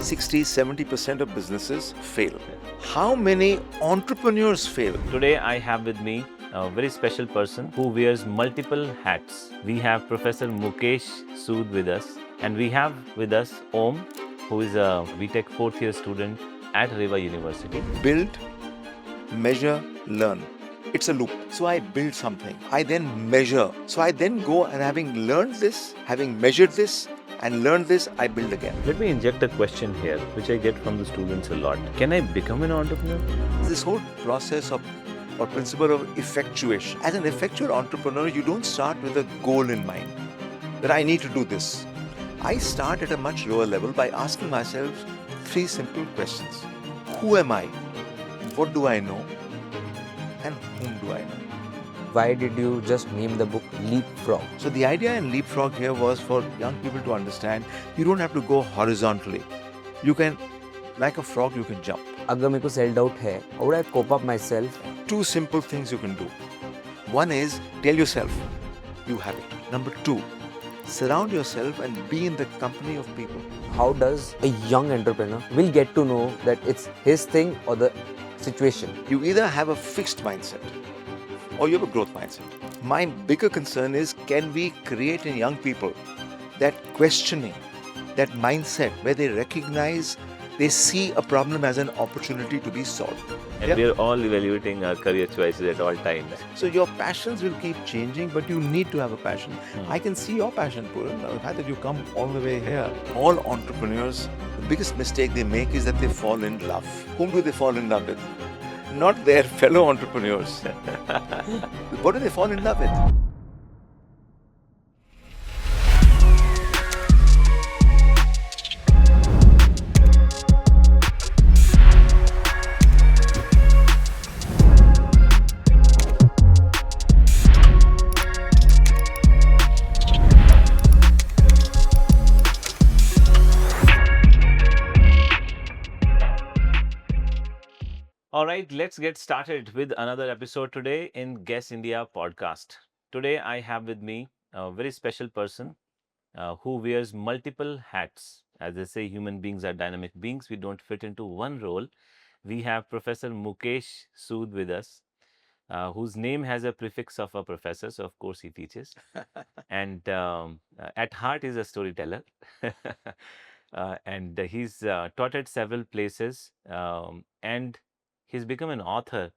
60-70% of businesses fail. How many entrepreneurs fail? Today I have with me a very special person who wears multiple hats. We have Professor Mukesh Sud with us, and we have with us Om, who is a B.Tech fourth year student at REVA University. Build, measure, learn. It's a loop. So I build something. I then measure. So I then go and having learned this, having measured this, and learned this, I build again. Let me inject a question here, which I get from the students a lot. Can I become an entrepreneur? This whole process of or principle of effectuation. As an effectual entrepreneur, you don't start with a goal in mind that I need to do this. I start at a much lower level by asking myself three simple questions. Who am I? What do I know? And whom do I know? Why did you just name the book Leapfrog? So the idea in Leapfrog here was for young people to understand you don't have to go horizontally. You can, like a frog, you can jump. अगर मेरे को self doubt है, how would I cope up myself? Two simple things you can do. One is tell yourself you have it. Number two, surround yourself and be in the company of people. How does a young entrepreneur will get to know that it's his thing or the situation? You either have a fixed mindset or you have a growth mindset. My bigger concern is, can we create in young people that questioning, that mindset where they recognize, they see a problem as an opportunity to be solved. And we are all evaluating our career choices at all times. So your passions will keep changing, but you need to have a passion. I can see your passion, Puran. The fact that you come all the way here. All entrepreneurs, the biggest mistake they make is that they fall in love. Whom do they fall in love with? Not their fellow entrepreneurs. What do they fall in love with? All right, let's get started with another episode today in Guess India podcast. Today I have with me a very special person who wears multiple hats. As they say, human beings are dynamic beings. We don't fit into one role. We have Professor Mukesh Sud with us, whose name has a prefix of a professor, so of course he teaches. And at heart is a storyteller. And he's taught at several places, and he's become an author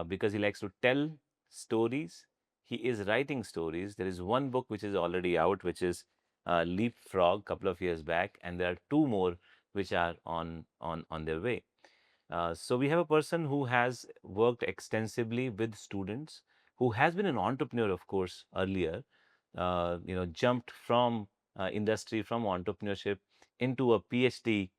because he likes to tell stories. He is writing stories. There is one book which is already out, which is Leapfrog, a couple of years back, and there are two more which are on their way. So we have a person who has worked extensively with students, who has been an entrepreneur, of course, earlier. Jumped from industry, from entrepreneurship into a PhD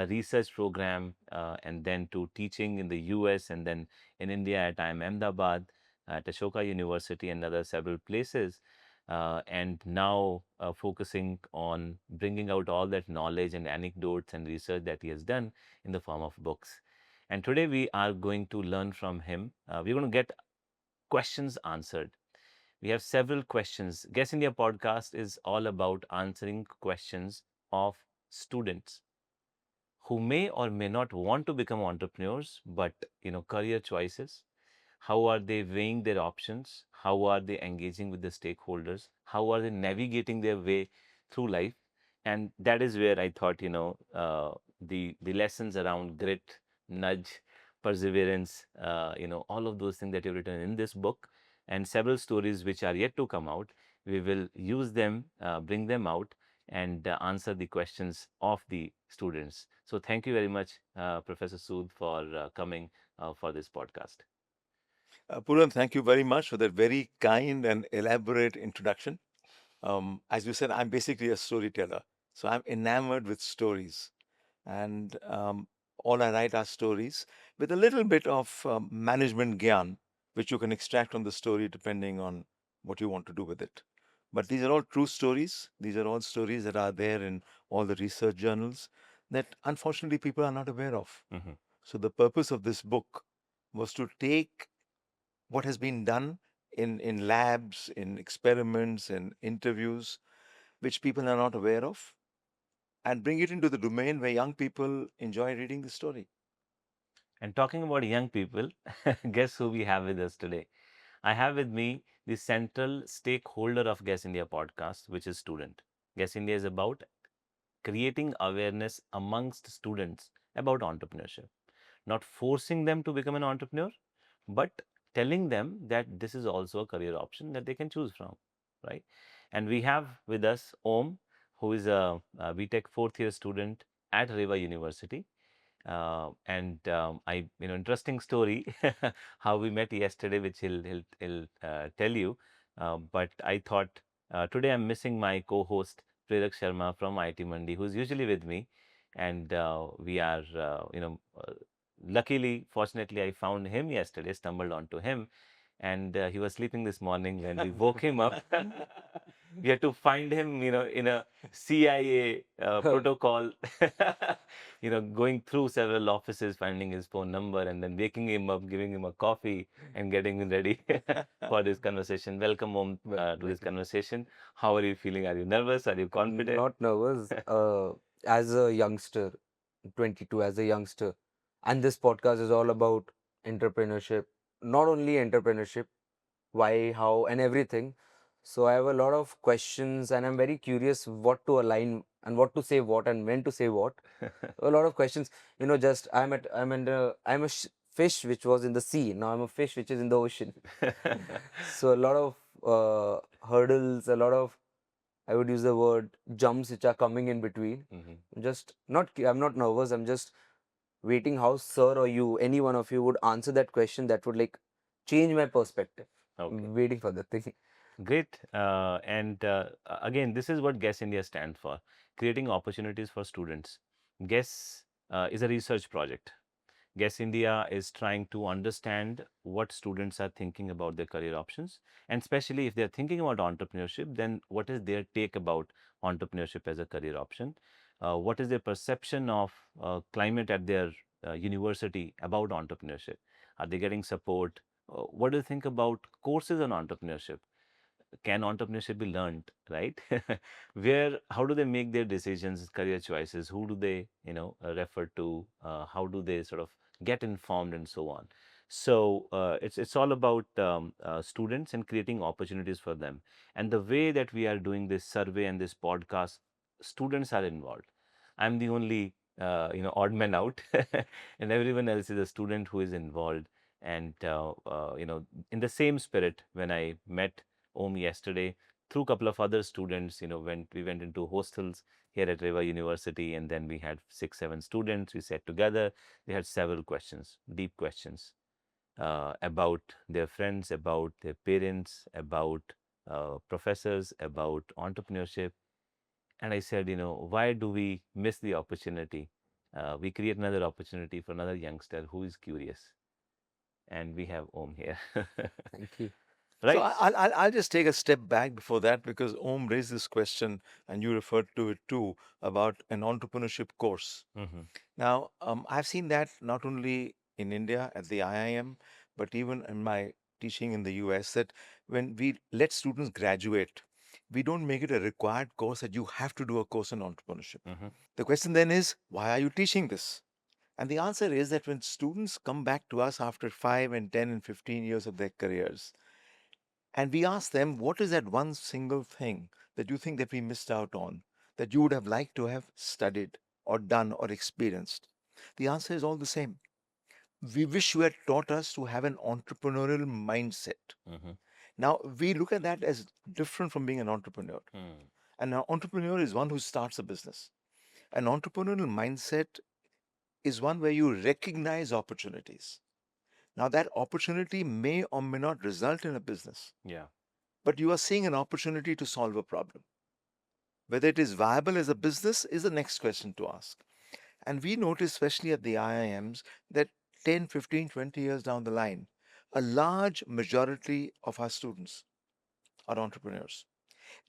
research program, and then to teaching in the US, and then in India at IIM Ahmedabad, at Ashoka University, and other several places. And now focusing on bringing out all that knowledge and anecdotes and research that he has done in the form of books. And today we are going to learn from him. We're going to get questions answered. We have several questions. Guess India podcast is all about answering questions of students who may or may not want to become entrepreneurs, but career choices. How are they weighing their options? How are they engaging with the stakeholders? How are they navigating their way through life? And that is where I thought, the lessons around grit, nudge, perseverance, all of those things that you've written in this book, and several stories which are yet to come out, we will use them, bring them out, and answer the questions of the students. So thank you very much, Professor Sood, for coming for this podcast. Puran, thank you very much for that very kind and elaborate introduction. As you said, I'm basically a storyteller. So I'm enamored with stories. And all I write are stories with a little bit of management gyan, which you can extract from the story depending on what you want to do with it. But these are all true stories. These are all stories that are there in all the research journals that unfortunately people are not aware of. Mhm. So the purpose of this book was to take what has been done in labs, in experiments, in interviews, which people are not aware of, and bring it into the domain where young people enjoy reading the story. And talking about young people, guess who we have with us today? I have with me the central stakeholder of Guess India podcast, which is student. Guess India is about creating awareness amongst students about entrepreneurship, not forcing them to become an entrepreneur, but telling them that this is also a career option that they can choose from, right? And we have with us Om, who is a B.Tech fourth year student at REVA University. Interesting story how we met yesterday, which he'll tell you. But I thought today I'm missing my co-host Prerak Sharma from IT Mandi, who's usually with me, and we are, luckily, fortunately, I found him yesterday, stumbled onto him, and he was sleeping this morning when we woke him up. We had to find him, in a CIA protocol, going through several offices, finding his phone number, and then waking him up, giving him a coffee, and getting him ready for this conversation. Welcome home to this Thank you. conversation. How are you feeling? Are you nervous? Are you confident? Not nervous. As a youngster, 22, as a youngster, and this podcast is all about entrepreneurship. Not only entrepreneurship, why, how, and everything. So I have a lot of questions, and I'm very curious what to align and what to say what and when to say what. A lot of questions. Just I'm a fish which was in the sea. Now I'm a fish which is in the ocean. So a lot of hurdles, a lot of, I would use the word, jumps which are coming in between. Mhm. Just not, I'm not nervous. I'm just waiting how sir or you, any one of you would answer that question that would like change my perspective. Okay. Waiting for the thing. Great. Again, this is what Guess India stands for, creating opportunities for students. Guess is a research project. Guess India is trying to understand what students are thinking about their career options, and especially if they're thinking about entrepreneurship, then what is their take about entrepreneurship as a career option? What is their perception of climate at their university about entrepreneurship? Are they getting support? What do you think about courses on entrepreneurship? Can entrepreneurship be learned, right? Where, how do they make their decisions, career choices? Who do they, refer to? How do they sort of get informed and so on? So it's all about students and creating opportunities for them. And the way that we are doing this survey and this podcast, students are involved. I'm the only odd man out, and everyone else is a student who is involved. And in the same spirit, when I met Om yesterday, through a couple of other students, we went into hostels here at REVA University, and then we had 6, 7 students. We sat together. They had several questions, deep questions about their friends, about their parents, about professors, about entrepreneurship. And I said, why do we miss the opportunity? We create another opportunity for another youngster who is curious. And we have Om here. Thank you. So Right? I'll just take a step back before that because Om raised this question and you referred to it too about an entrepreneurship course. Hmm. Now, I've seen that not only in India at the IIM, but even in my teaching in the US, that when we let students graduate, we don't make it a required course that you have to do a course on entrepreneurship. Hmm. The question then is, why are you teaching this? And the answer is that when students come back to us after 5 and 10 and 15 years of their careers, and we ask them, what is that one single thing that you think that we missed out on, that you would have liked to have studied or done or experienced? The answer is all the same. We wish you had taught us to have an entrepreneurial mindset. Hmm. Now, we look at that as different from being an entrepreneur. Hmm. An entrepreneur is one who starts a business. An entrepreneurial mindset is one where you recognize opportunities. Now, that opportunity may or may not result in a business, Yeah. but you are seeing an opportunity to solve a problem. Whether it is viable as a business is the next question to ask. And we notice, especially at the IIMs, that 10, 15, 20 years down the line, a large majority of our students are entrepreneurs.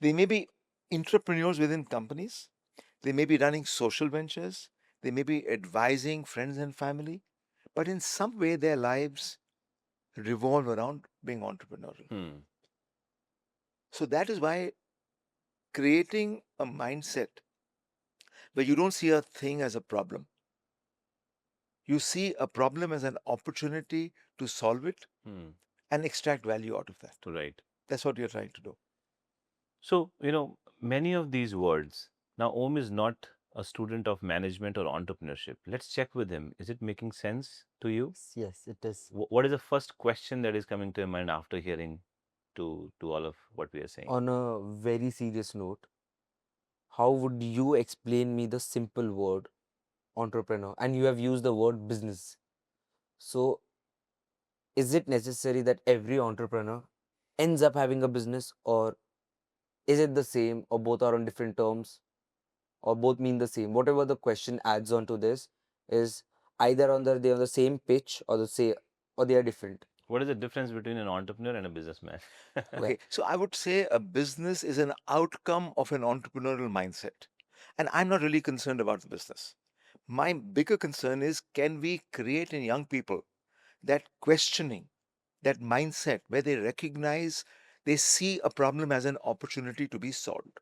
They may be entrepreneurs within companies, they may be running social ventures, they may be advising friends and family, but in some way their lives revolve around being entrepreneurial. Hmm. So that is why creating a mindset where you don't see a thing as a problem. You see a problem as an opportunity to solve it Hmm. and extract value out of that. Right. That's what you're trying to do. So, many of these words. Now, Om is not a student of management or entrepreneurship. Let's check with him. Is it making sense to you? Yes, it is. What is the first question that is coming to your mind after hearing to all of what we are saying? On a very serious note, how would you explain me the simple word entrepreneur? And you have used the word business. So, is it necessary that every entrepreneur ends up having a business, or is it the same, or both are on different terms, or both mean the same? Whatever the question adds on to this is either they're on the same pitch, or or they are different. What is the difference between an entrepreneur and a businessman? Yeah. Okay, so I would say a business is an outcome of an entrepreneurial mindset. And I'm not really concerned about the business. My bigger concern is, can we create in young people that questioning, that mindset where they recognize, they see a problem as an opportunity to be solved.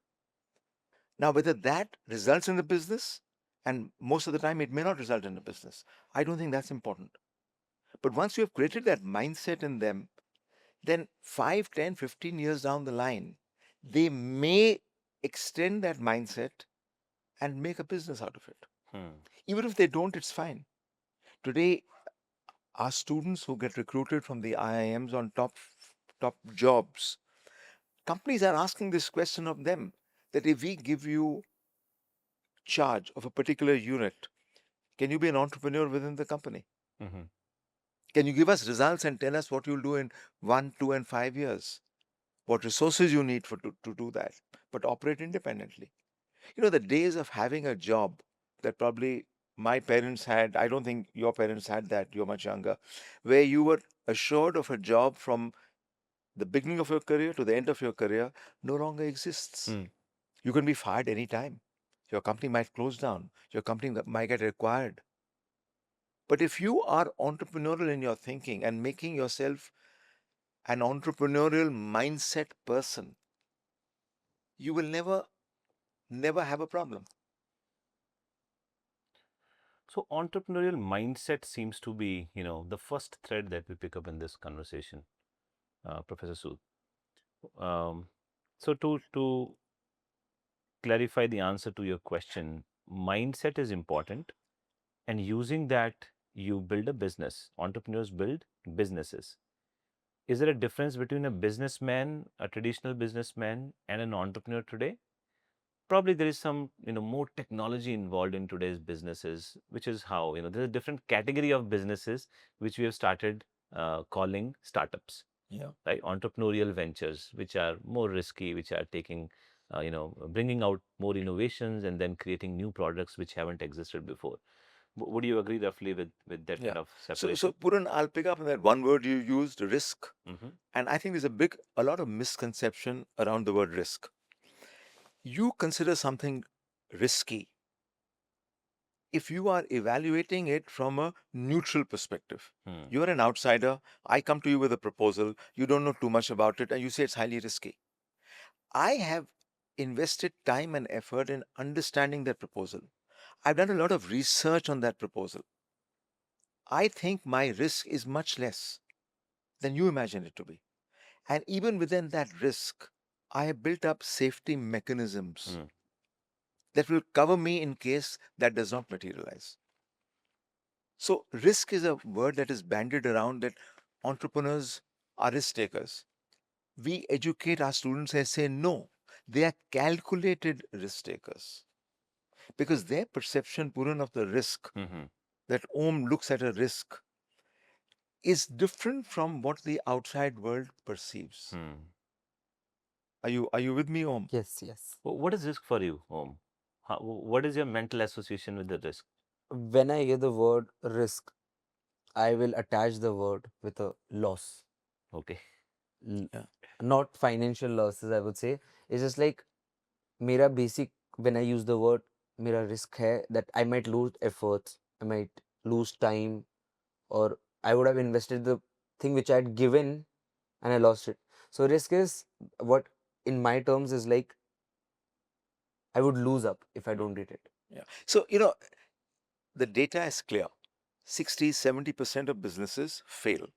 Now, whether that results in a business, and most of the time it may not result in a business, I don't think that's important. But once you have created that mindset in them, then 5, 10, 15 years down the line, they may extend that mindset and make a business out of it. Hmm. Even if they don't, it's fine. Today, our students who get recruited from the IIMs on top jobs, companies are asking this question of them, that if we give you charge of a particular unit, can you be an entrepreneur within the company? Mhm. Can you give us results and tell us what you'll do in 1, 2, and 5 years? What resources you need to do that, but operate independently. The days of having a job that probably my parents had, I don't think your parents had that, you're much younger, where you were assured of a job from the beginning of your career to the end of your career, no longer exists. Hmm. You can be fired anytime. Your company might close down. Your company might get acquired. But if you are entrepreneurial in your thinking and making yourself an entrepreneurial mindset person, you will never have a problem. So, entrepreneurial mindset seems to be, the first thread that we pick up in this conversation, Professor Sood. Um, so, to clarify the answer to your question, mindset is important, and using that, you build a business. Entrepreneurs build businesses. Is there a difference between a businessman, a traditional businessman, and an entrepreneur today? Probably there is some more technology involved in today's businesses, which is how there's a different category of businesses which we have started calling startups, Yeah. right? Entrepreneurial ventures, which are more risky, which are taking bringing out more innovations and then creating new products which haven't existed before. Would you agree roughly with that Yeah. kind of So separation? Puran, I'll pick up on that one word you used, risk. Hmm. And I think there's a lot of misconception around the word risk. You consider something risky if you are evaluating it from a neutral perspective. Hmm. You're an outsider. I come to you with a proposal. You don't know too much about it, and you say it's highly risky. I have invested time and effort in understanding that proposal. I've done a lot of research on that proposal. I think my risk is much less than you imagine it to be. And even within that risk, I have built up safety mechanisms Hmm. that will cover me in case that does not materialize. So, risk is a word that is bandied around, that entrepreneurs are risk takers. We educate our students and say no, they are calculated risk takers, because their perception, Puran, of the risk, Hmm. that Om looks at a risk, is different from what the outside world perceives. Hmm. Are you with me, Om? Yes, yes. What is risk for you, Om? What is your mental association with the risk? When I hear the word risk, I will attach the word with a loss. Okay. L- Yeah. Not financial losses, I would say. It's just like मेरा basic, when I use the word, मेरा risk है that I might lose efforts, I might lose time, or I would have invested the thing which I had given and I lost it. So risk is what in my terms is like I would lose up if I don't get it. Yeah. So, the data is clear. 60-70% of businesses fail,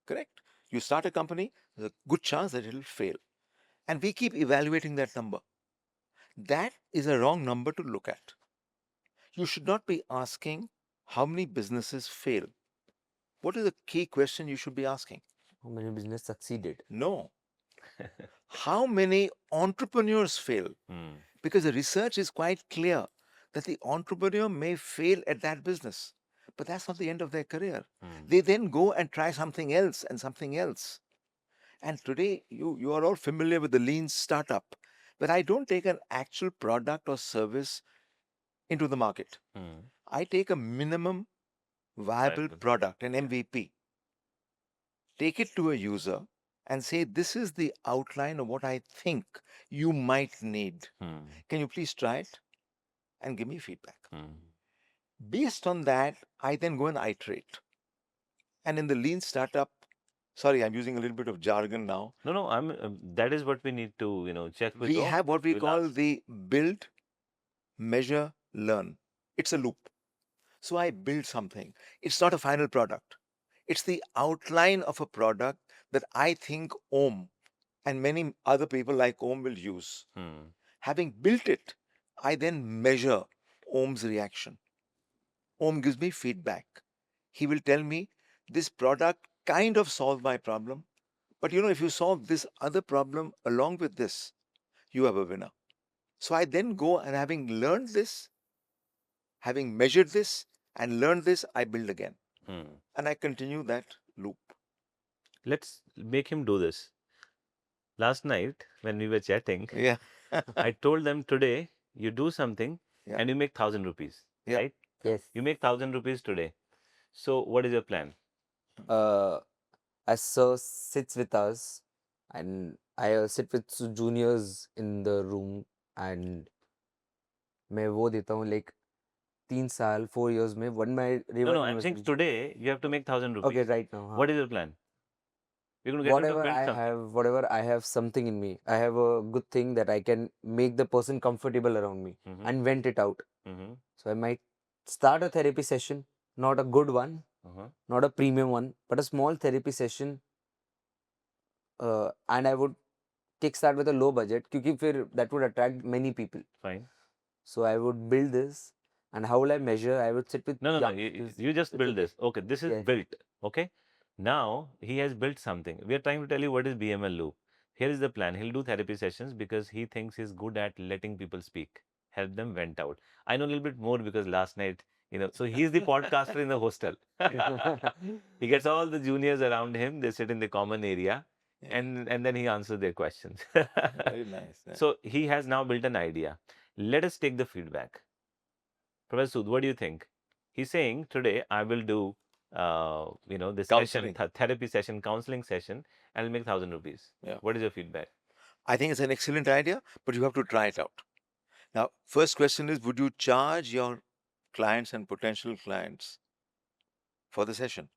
correct? You start a company, there's a good chance that it'll fail. And we keep evaluating that number. That is a wrong number to look at. You should not be asking how many businesses fail. What is the key question you should be asking? How many business succeeded? No. How many entrepreneurs fail? Hmm. Because the research is quite clear that the entrepreneur may fail at that business, but that's not the end of their career. Hmm. They then go and try something else and something else. And today, you are all familiar with the lean startup, but I don't take an actual product or service into the market. Hmm. I take a minimum viable Viable. product, an Yeah. MVP, take it to a user and say, this is the outline of what I think you might need. Hmm. Can you please try it and give me feedback? Hmm. Based on that, I then go and iterate. And in the lean startup, sorry, I'm using a little bit of jargon now. No, no, that is what we need to, check with We Prof. have what we We'll call ask. the build, measure, learn. It's a loop. So I build something. It's not a final product. It's the outline of a product that I think Om and many other people like Om will use. Hmm. Having built it, I then measure Om's reaction. Om gives me feedback. He will tell me this product kind of solved my problem, but if you solve this other problem along with this, you have a winner. So I then go and having learned this, having measured this and learned this, I build again. Hmm. And I continue that loop. Let's make him do this. Last night, when we were chatting, Yeah. I told them today you do something Yeah. and you make 1,000 rupees, Yeah. right? Yes. You make 1,000 rupees today. So, what is your plan? Uh, as sir sits with us, and I sit with juniors in the room, and मैं वो देता हूँ like 3 साल 4 years में when my No, REVA no, I'm saying University. today you have to make 1,000 Okay, rupees. right now. What is your plan? You're going to get him to build something. Whatever I have something in me. I have a good thing that I can make the person comfortable around me Mm-hmm. and vent it out. Mm-hmm. So I might start a therapy session, not a good one, Uh-huh. not a premium one, but a small therapy session. And I would kickstart with a low budget, क्योंकि फिर that would attract many people. Fine. So I would build this, and how will I measure? I would sit with No, no, no. youngsters. You just It's build okay. this. Okay, this is Yes. built. Okay. Now he has built something. We are trying to tell you what is BML loop. Here is the plan. He'll do therapy sessions because he thinks he's good at letting people speak, help them vent out. I know a little bit more because last night, so he's the podcaster in the hostel. He gets all the juniors around him. They sit in the common area, Yeah. and then he answers their questions. Very nice. Yeah. So he has now built an idea. Let us take the feedback. Professor Sud, what do you think? He's saying today I will do, this session, Counseling. therapy session, counseling session, and I'll make 1,000 rupees. Yeah. What is your feedback? I think it's an excellent idea, but you have to try it out. Now, first question is, would you charge your clients and potential clients for the session?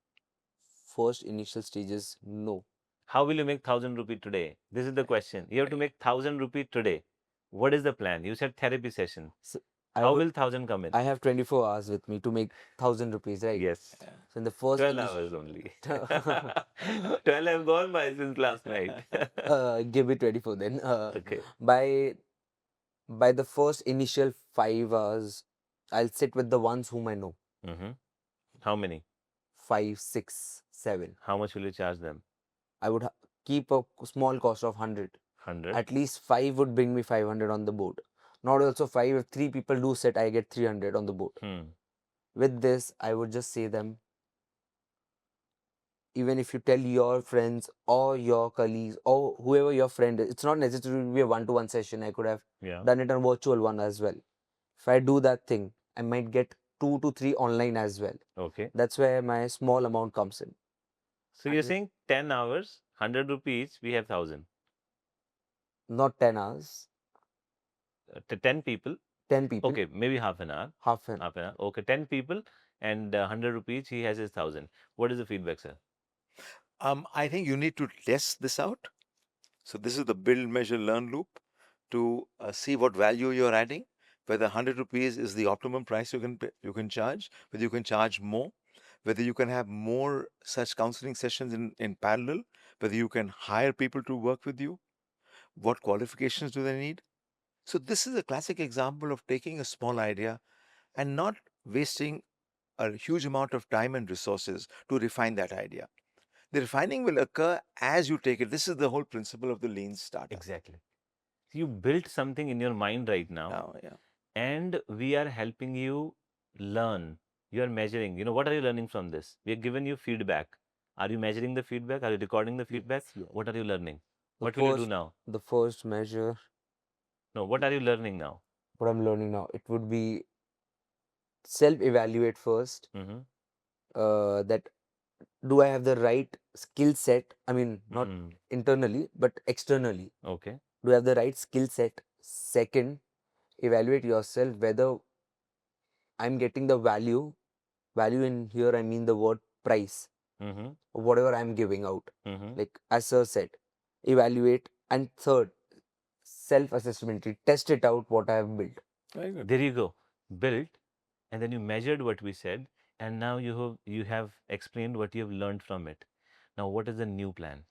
First initial stages, no. How will you make 1,000 rupees today? This is the question. You have to make 1,000 rupees today. What is the plan? You said therapy session. So I How would. will 1,000 come in? I have 24 hours with me to make 1,000 rupees, right? Yes. Yeah. So in the first 12 hours only. 12 have gone by since last night. give me 24 then. Okay. By the first initial 5 hours, I'll sit with the ones whom I know. Mm-hmm. How many? 5, 6, 7. How much will you charge them? I would keep a small cost of 100. 100. At least 5 would bring me 500 on the board. Not also 5. If 3 people do sit, I get 300 on the board. With this, I would just say them, even if you tell your friends or your colleagues or whoever your friend is, it's not necessary to be a one-to-one session. I could have Yeah. done it on virtual one as well. If I do that thing, I might get 2 to 3 online as well. Okay. That's where my small amount comes in. So you're saying 10 hours, 100 rupees, we have 1,000. Not 10 hours, To 10 people. 10 people, Okay, maybe half an hour. half an. Half an hour. Okay, 10 people and 100 rupees, he has his 1,000. What is the feedback, sir? I think you need to test this out. So this is the build, measure, learn loop to see what value you're adding. whether 100 rupees is the optimum price you can charge, whether you can charge more, whether you can have more such counseling sessions in parallel, whether you can hire people to work with you, what qualifications do they need. So this is a classic example of taking a small idea and not wasting a huge amount of time and resources to refine that idea. The refining will occur as you take it. This is the whole principle of the lean startup. Exactly. You built something in your mind right now, Now, yeah. and we are helping you learn. You are measuring. What are you learning from this? We have given you feedback. Are you measuring the feedback? Are you recording the Yes, feedback? yes. What are you learning? The What will you do first, now? the first measure, No, what are you learning now? what I'm learning now, it would be self-evaluate first. Mm-hmm. That do I have the right skill set? I mean, not Mm. internally, but externally. Okay. Do I have the right skill set? Second, evaluate yourself whether I'm getting the value. Value in here, I mean the word price, Mm-hmm. of whatever I'm giving out. Mm-hmm. Like as Sir said, evaluate. And third, self-assessment. Test it out what I have built. Very good. There you go. Built, and then you measured what we said, and now you have explained what you have learned from it. Now, what is the new plan?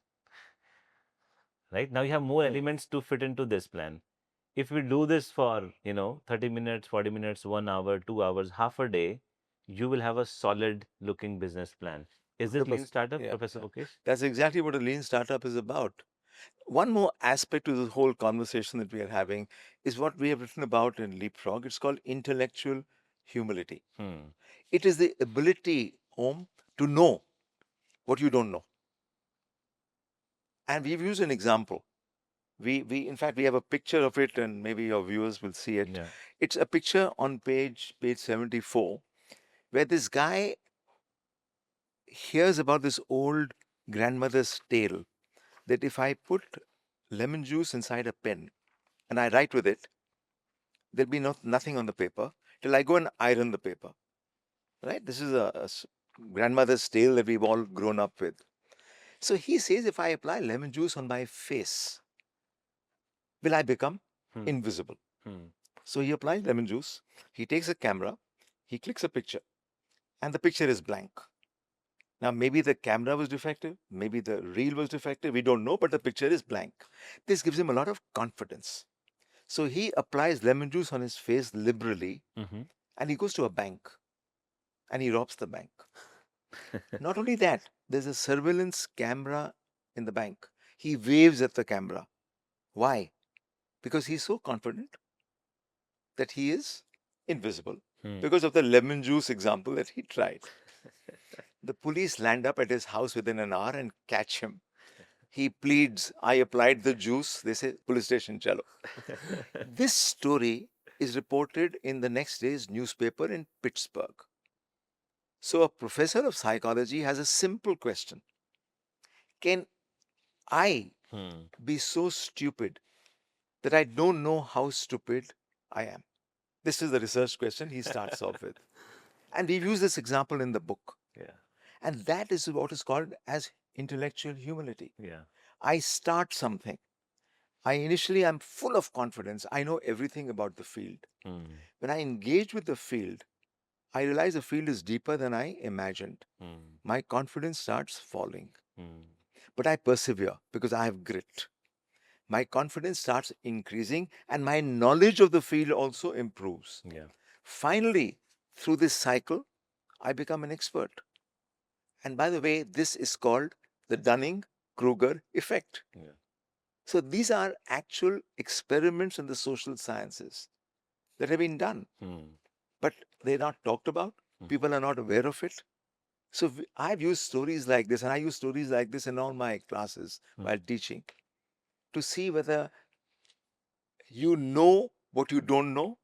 Right now, you have more elements to fit into this plan. If we do this for 30 minutes, 40 minutes, 1 hour, 2 hours, half a day, you will have a solid looking business plan. Is this lean 100%. startup, Yeah. Professor Mukesh? That's exactly what a lean startup is about. One more aspect to the whole conversation that we are having is what we have written about in Leapfrog. It's called intellectual humility. Hmm. It is the ability, Om, to know what you don't know. And we've used an example. We in fact we have a picture of it, and maybe your viewers will see it. Yeah. It's a picture on page 74, where this guy hears about this old grandmother's tale that if I put lemon juice inside a pen and I write with it, there'll be nothing on the paper till I go and iron the paper. Right? This is a grandmother's tale that we've all grown up with. So he says, if I apply lemon juice on my face, will I become Hmm. invisible? Hmm. So he applies lemon juice, he takes a camera, he clicks a picture, and the picture is blank. Now, maybe the camera was defective, maybe the reel was defective, we don't know, but the picture is blank. This gives him a lot of confidence. So he applies lemon juice on his face liberally, Mm-hmm. and he goes to a bank and he robs the bank. Not only that, there's a surveillance camera in the bank. He waves at the camera. Why? Because he's so confident that he is invisible Hmm. because of the lemon juice example that he tried. The police land up at his house within an hour and catch him. He pleads, I applied the juice. They say, police station, chalo. This story is reported in the next day's newspaper in Pittsburgh. So, a professor of psychology has a simple question: can I Hmm. be so stupid that I don't know how stupid I am? This is the research question he starts off with. And we've used this example in the book. Yeah. And that is what is called as intellectual humility. Yeah. I start something. I initially am full of confidence. I know everything about the field. Hmm. When I engage with the field, I realize the field is deeper than I imagined. Hmm. My confidence starts falling. Hmm. But I persevere because I have grit. My confidence starts increasing and my knowledge of the field also improves. Yeah. Finally, through this cycle, I become an expert. And by the way, this is called the Dunning Kruger effect. Yeah. So these are actual experiments in the social sciences that have been done, Hmm. but they're not talked about. People are not aware of it. So I've used stories like this, and I use stories like this in all my classes while teaching to see whether you know what you don't know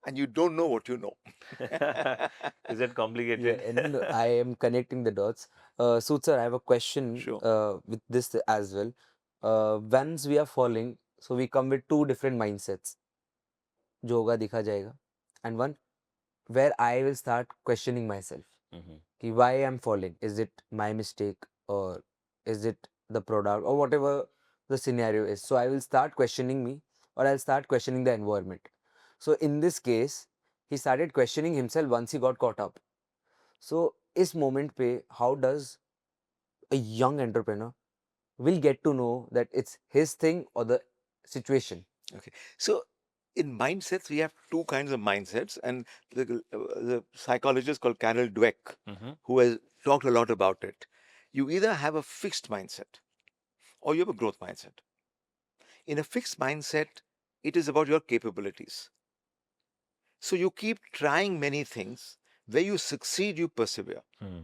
and you don't know what you know. Is that Yeah, complicated? and I am connecting the dots. Sood sir, I have a question Sure. with this as well. Once we are falling, so we come with two different mindsets. जो होगा दिखा जाएगा. And one where I will start questioning myself. Mhm. Ki why I'm falling? Is it my mistake or is it the product or whatever the scenario is? So I will start questioning me or I'll start questioning the environment. So in this case, he started questioning himself once he got caught up. So इस moment पे, how does a young entrepreneur will get to know that it's his thing or the situation? Okay. So in mindsets, we have two kinds of mindsets, and the psychologist called Carol Dweck, Mm-hmm. who has talked a lot about it. You either have a fixed mindset or you have a growth mindset. In a fixed mindset, it is about your capabilities. So you keep trying many things. Where you succeed, you persevere. Hmm.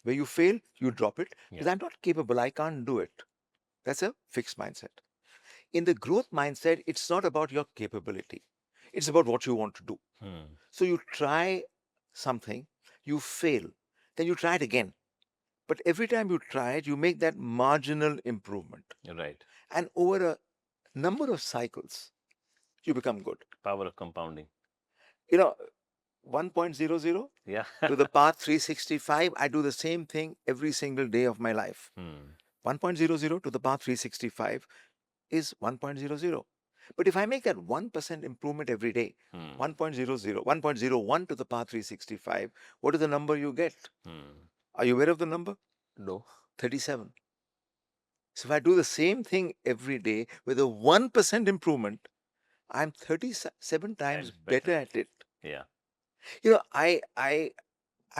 Where you fail, you drop it because Yeah. I'm not capable, I can't do it. That's a fixed mindset. In the growth mindset, it's not about your capability, it's about what you want to do. Hmm. So you try something, you fail, then you try it again. But every time you try it, you make that marginal improvement. Right. And over a number of cycles, you become good. Power of compounding. You know, 1.00 Yeah. to the path 365, I do the same thing every single day of my life. Hmm. 1.00 to the path 365 is 1.00. But if I make that 1% improvement every day, Hmm. 1.00, 1.01 to the path 365, what is the number you get? Hmm. Are you aware of the number? No. 37. So if I do the same thing every day with a 1% improvement, I'm 37 times Times better. better at it. Yeah. You know, I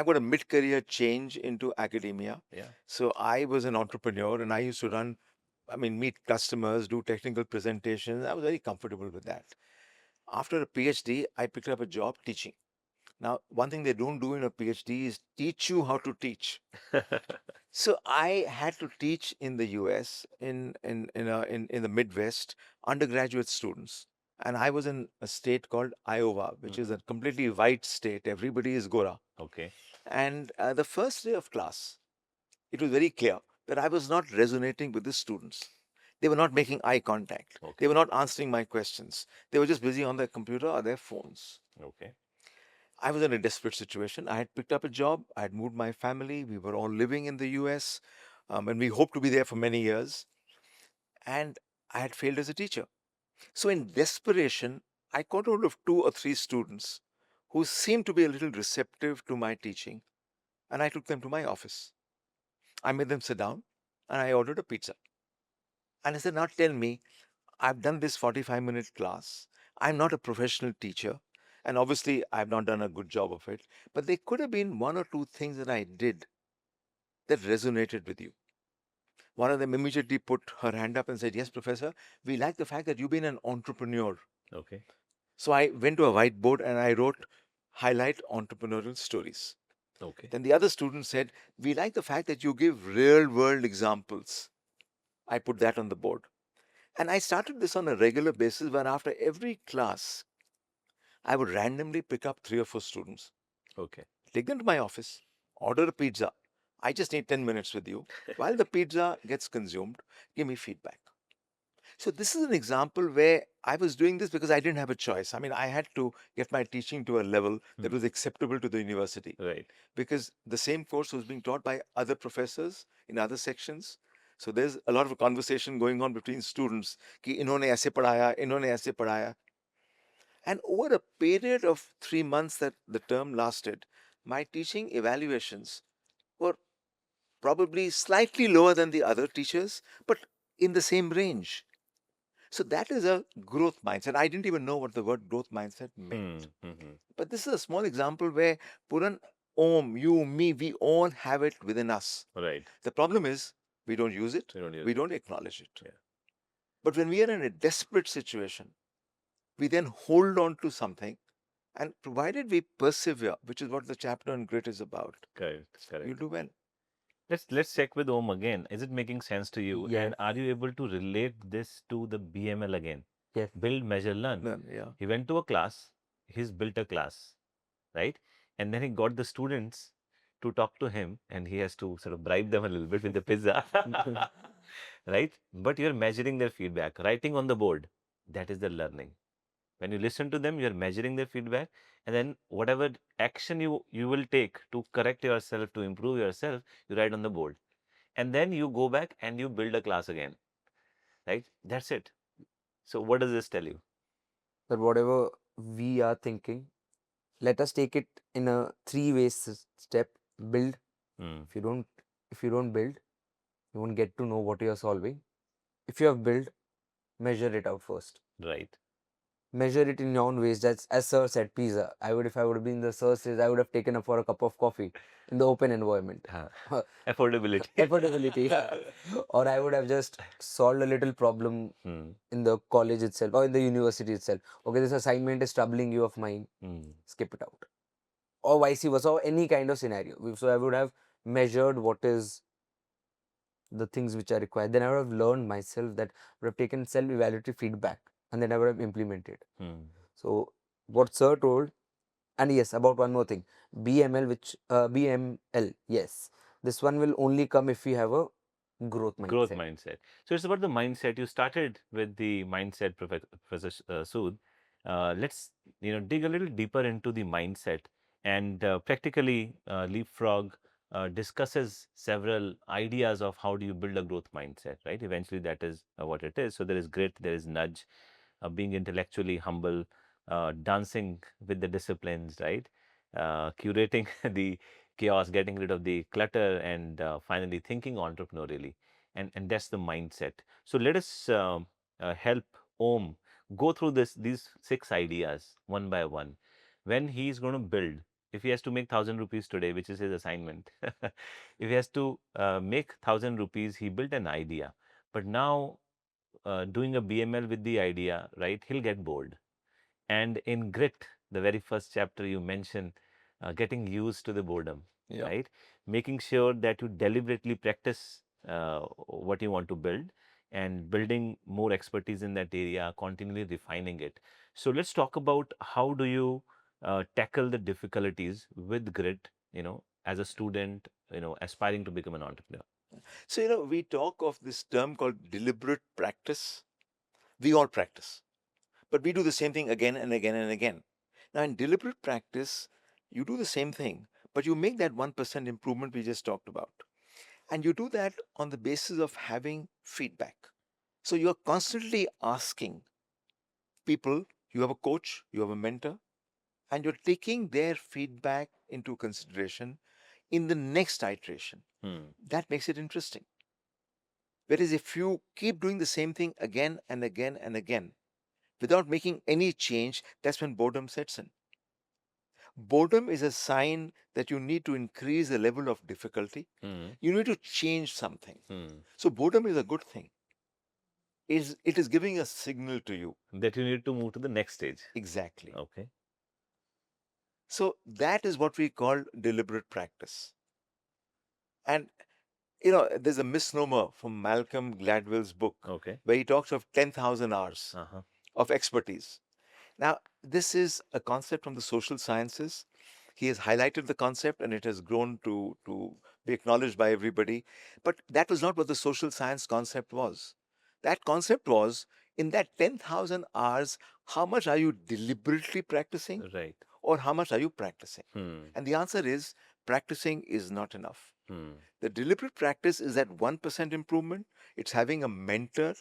got a mid-career change into academia. Yeah. So I was an entrepreneur and I used to run, I mean, meet customers, do technical presentations. I was very comfortable with that. After a PhD, I picked up a job teaching. Now, one thing they don't do in a PhD is teach you how to teach. So I had to teach in the US, in the Midwest, undergraduate students. And I was in a state called Iowa, which is a completely white state. Everybody is Gora. Okay. And the first day of class, it was very clear that I was not resonating with the students. They were not making eye contact. They Okay. were not answering my questions. They were just busy on their computer or their phones. Okay. I was in a desperate situation. I had picked up a job. I had moved my family. We were all living in the US, and we hoped to be there for many years. And I had failed as a teacher. So, in desperation, I got hold of two or three students who seemed to be a little receptive to my teaching, and I took them to my office. I made them sit down and I ordered a pizza. And I said, now tell me, I've done this 45-minute class. I'm not a professional teacher. And obviously, I've not done a good job of it. But there could have been one or two things that I did that resonated with you. One of them immediately put her hand up and said, yes, Professor, we like the fact that you've been an entrepreneur. Okay. So I went to a whiteboard and I wrote, highlight entrepreneurial stories. Okay. Then the other student said, we like the fact that you give real world examples. I put that on the board. And I started this on a regular basis where after every class, I would randomly pick up three or four students, Okay. take them to my office, order a pizza. I just need 10 minutes with you. While the pizza gets consumed, give me feedback. So, this is an example where I was doing this because I didn't have a choice. I mean, I had to get my teaching to a level that was acceptable to the university Right. because the same course was being taught by other professors in other sections. So, there's a lot of conversation going on between students कि इन्होंने ऐसे पढ़ाया, इन्होंने ऐसे पढ़ाया. And over a period of 3 months that the term lasted, my teaching evaluations were probably slightly lower than the other teachers, but in the same range. So that is a growth mindset. I didn't even know what the word growth mindset meant. Mm-hmm. But this is a small example where Puran, Om, you, me, we all have it within us. Right. The problem is we don't use it, We don't use we it. don't acknowledge it. Yeah. But when we are in a desperate situation, we then hold on to something, and provided we persevere, which is what the chapter on grit is about, Correct. you'll Correct. do well. Let's check with Om again. Is it making sense to you? And Yes. are you able to relate this to the BML again? Yes. Build, measure, learn. Yeah. He went to a class. He's built a class, right? And then he got the students to talk to him, and he has to sort of bribe them a little bit with the pizza, right? But you're measuring their feedback, writing on the board. That is the learning. When you listen to them, you're measuring their feedback, and then whatever action you will take to correct yourself, to improve yourself, you write on the board, and then you go back and you build a class again, right? That's it. So what does this tell you? That whatever we are thinking, let us take it in a three-way step. Build. Hmm. If you don't, if you don't build, you won't get to know what you are solving. If you have built, measure it out first. Right. Measure it in your own ways. That's as Sir said, pizza. I would, if I would have been the Sir says, I would have taken up for a cup of coffee in the open environment. Huh. Affordability. Affordability. Or I would have just solved a little problem Hmm. in the college itself or in the university itself. Okay, this assignment is troubling you of mine. Hmm. Skip it out. Or vice versa, or any kind of scenario. So I would have measured what is the things which are required. Then I would have learned myself that I would have taken self-evaluatory feedback and then I would have implemented. Hmm. So what Sir told, and yes, about one more thing, BML, BML, yes, this one will only come if we have a growth Growth mindset. mindset. So it's about the mindset. You started with the mindset, Professor Sood. Let's dig a little deeper into the mindset, and practically Leapfrog discusses several ideas of how do you build a growth mindset. Right. Eventually, that is what it is. So there is grit, there is nudge, being intellectually humble, dancing with the disciplines, right? Curating the chaos, getting rid of the clutter, and finally thinking entrepreneurially. And that's the mindset. So let us help Om go through these 6 ideas one by one. When he is going to build, if he has to make 1,000 rupees today, which is his assignment, if he has to make 1,000 rupees, he built an idea. But now doing a BML with the idea, right, he'll get bored. And in Grit, the very first chapter you mentioned, getting used to the boredom, Yeah. right? Making sure that you deliberately practice what you want to build and building more expertise in that area, continually refining it. So let's talk about how do you tackle the difficulties with Grit, as a student, aspiring to become an entrepreneur. So, we talk of this term called deliberate practice. We all practice, but we do the same thing again and again and again. Now, in deliberate practice, you do the same thing, but you make that 1% improvement we just talked about. And you do that on the basis of having feedback. So you're constantly asking people, you have a coach, you have a mentor, and you're taking their feedback into consideration in the next iteration. Hmm. That makes it interesting. Whereas if you keep doing the same thing again and again and again without making any change, that's when boredom sets in. Boredom is a sign that you need to increase the level of difficulty. Hmm. You need to change something. Hmm. So boredom is a good thing. It is giving a signal to you. That you need to move to the next stage. Exactly. Okay. So that is what we call deliberate practice. And there's a misnomer from Malcolm Gladwell's book Okay. where he talks of 10,000 hours Uh-huh. of expertise. Now, this is a concept from the social sciences. He has highlighted the concept and it has grown to be acknowledged by everybody. But that was not what the social science concept was. That concept was in that 10,000 hours, how much are you deliberately practicing Right. or how much are you practicing? Hmm. And the answer is practicing is not enough. Hmm. The deliberate practice is that 1% improvement. It's having a mentor.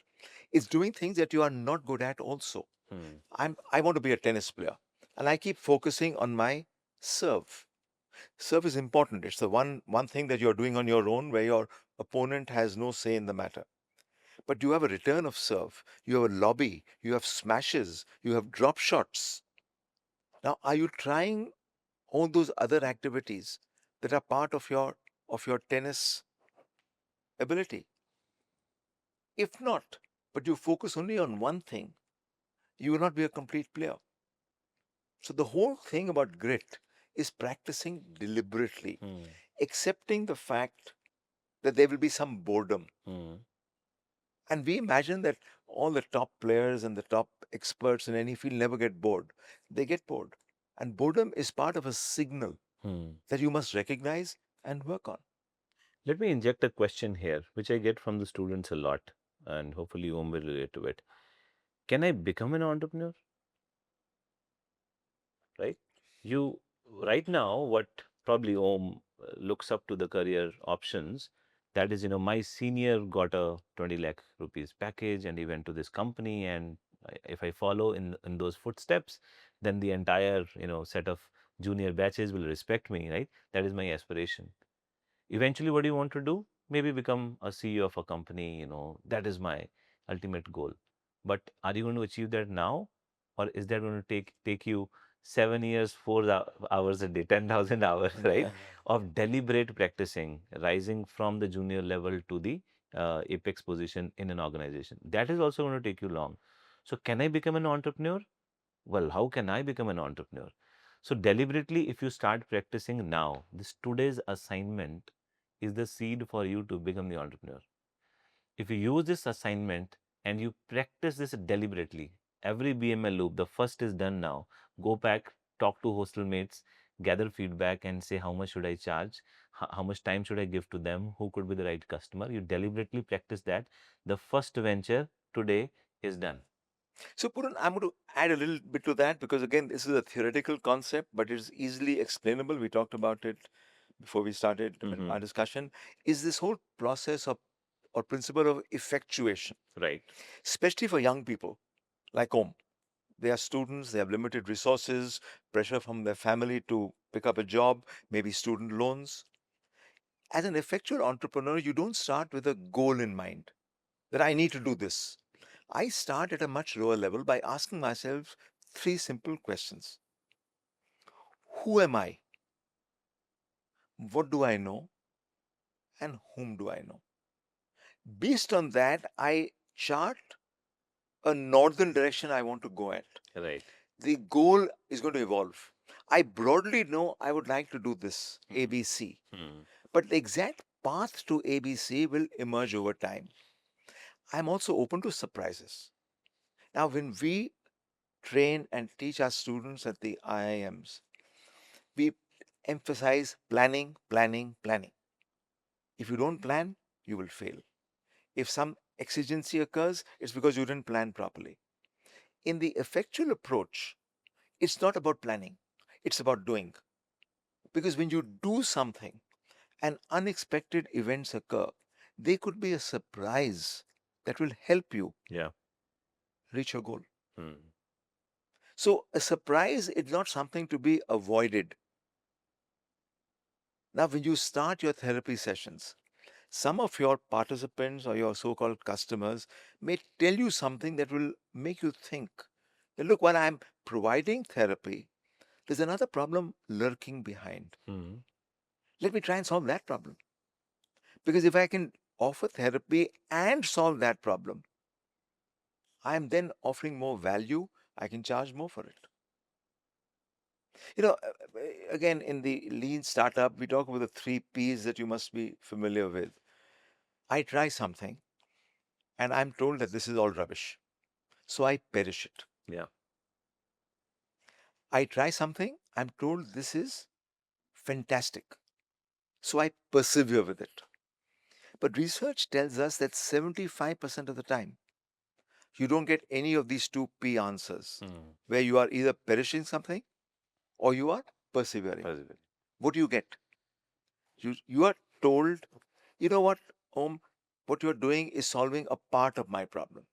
It's doing things that you are not good at also. Hmm. I want to be a tennis player and I keep focusing on my serve. Serve is important. It's the one thing that you're doing on your own where your opponent has no say in the matter. But you have a return of serve, you have a lobby, you have smashes, you have drop shots. Now, are you trying all those other activities that are part of your tennis ability? If not, but you focus only on one thing, you will not be a complete player. So the whole thing about grit is practicing deliberately, Hmm. accepting the fact that there will be some boredom. Hmm. And we imagine that all the top players and the top experts in any field never get bored. They get bored. And boredom is part of a signal Hmm. that you must recognize and work on. Let me inject a question here, which I get from the students a lot, and hopefully Om will relate to it. Can I become an entrepreneur? Right? You right now, what probably Om looks up to the career options. That is, my senior got a 20 lakh rupees package, and he went to this company, and if I follow in those footsteps, then the entire set of junior batches will respect me, right? That is my aspiration. Eventually, what do you want to do? Maybe become a CEO of a company, that is my ultimate goal. But are you going to achieve that now? Or is that going to take you 7 years, 4 hours a day, 10,000 hours, right? Of deliberate practicing, rising from the junior level to the apex position in an organization. That is also going to take you long. So can I become an entrepreneur? Well, how can I become an entrepreneur? So deliberately, if you start practicing now, this today's assignment is the seed for you to become the entrepreneur. If you use this assignment and you practice this deliberately, every BML loop, the first is done now. Go back, talk to hostel mates, gather feedback and say how much should I charge, how much time should I give to them, who could be the right customer. You deliberately practice that. The first venture today is done. So, Puran, I'm going to add a little bit to that because, again, this is a theoretical concept, but it's easily explainable. We talked about it before we started Mhm. our discussion. Is this whole process of or principle of effectuation, Right. especially for young people like home. They are students, they have limited resources, pressure from their family to pick up a job, maybe student loans. As an effectual entrepreneur, you don't start with a goal in mind that I need to do this. I start at a much lower level by asking myself three simple questions. Who am I? What do I know? And whom do I know? Based on that, I chart a northern direction I want to go at. Right. The goal is going to evolve. I broadly know I would like to do this, ABC, Hmm. but the exact path to ABC will emerge over time. I'm also open to surprises. Now, when we train and teach our students at the IIMs, we emphasize planning, planning, planning. If you don't plan, you will fail. If some exigency occurs, it's because you didn't plan properly. In the effectual approach, it's not about planning, it's about doing. Because when you do something and unexpected events occur, they could be a surprise that will help you Yeah. reach your goal. Hmm. So, a surprise is not something to be avoided. Now, when you start your therapy sessions, some of your participants or your so called customers may tell you something that will make you think that, look, while I'm providing therapy, there's another problem lurking behind. Hmm. Let me try and solve that problem. Because if I can offer therapy and solve that problem, I am then offering more value. I can charge more for it. You know, again, in the lean startup, we talk about the three P's that you must be familiar with. I try something and I'm told that this is all rubbish. So I perish it. Yeah. I try something, I'm told this is fantastic. So I persevere with it. But research tells us that 75% of the time, you don't get any of these two P answers, Hmm. where you are either perishing something or you are persevering. Possible. What do you get? You are told, you know what, Om, what you're doing is solving a part of my problem,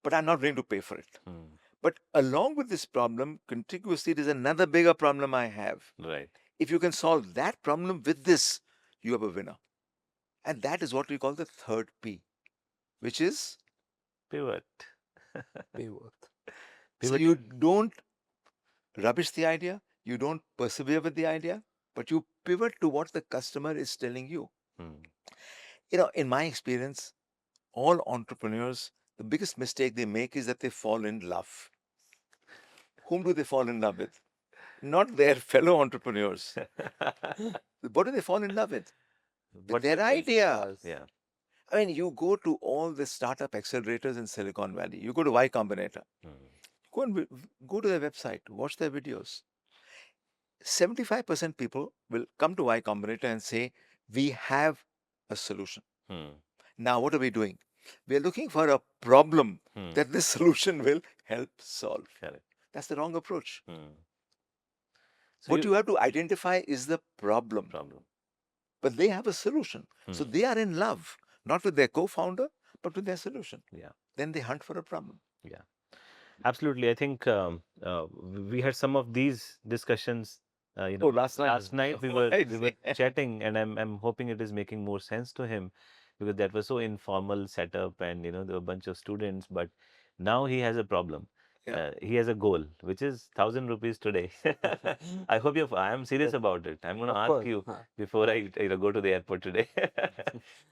but I'm not going to pay for it. Hmm. But along with this problem, contiguously, there's another bigger problem I have. Right. If you can solve that problem with this, you have a winner. And that is what we call the third P, which is Pivot. Pivot. so you Pivoting. don't rubbish the idea, you don't persevere with the idea, but you pivot to what the customer is telling you. Hmm. You know, in my experience, all entrepreneurs, the biggest mistake they make is that they fall in love. Whom do they fall in love with? Not their fellow entrepreneurs. What do they fall in love with? With What they their think. idea. Yeah. I mean, you go to all the startup accelerators in Silicon Valley. You go to Y Combinator. Hmm. Go and go to their website. Watch their videos. 75% people will come to Y Combinator and say, "We have a solution." Hmm. Now, what are we doing? We are looking for a problem Hmm. that this solution will help solve. Correct. That's the wrong approach. Hmm. So What you you have to identify is the problem, problem. but they have a solution. So Hmm. they are in love, not with their co founder, but with their solution. Yeah. Then they hunt for a problem. Yeah. Absolutely. I think we had some of these discussions. Oh, last night. Last night we Oh, were I we were see. chatting, and I'm hoping it is making more sense to him, because that was so informal setup, and there were a bunch of students. But now he has a problem. Yeah. He has a goal, which is 1,000 rupees today. I hope you. I am serious Yes, about it. I'm going to of ask course. you Huh. before I go to the airport today.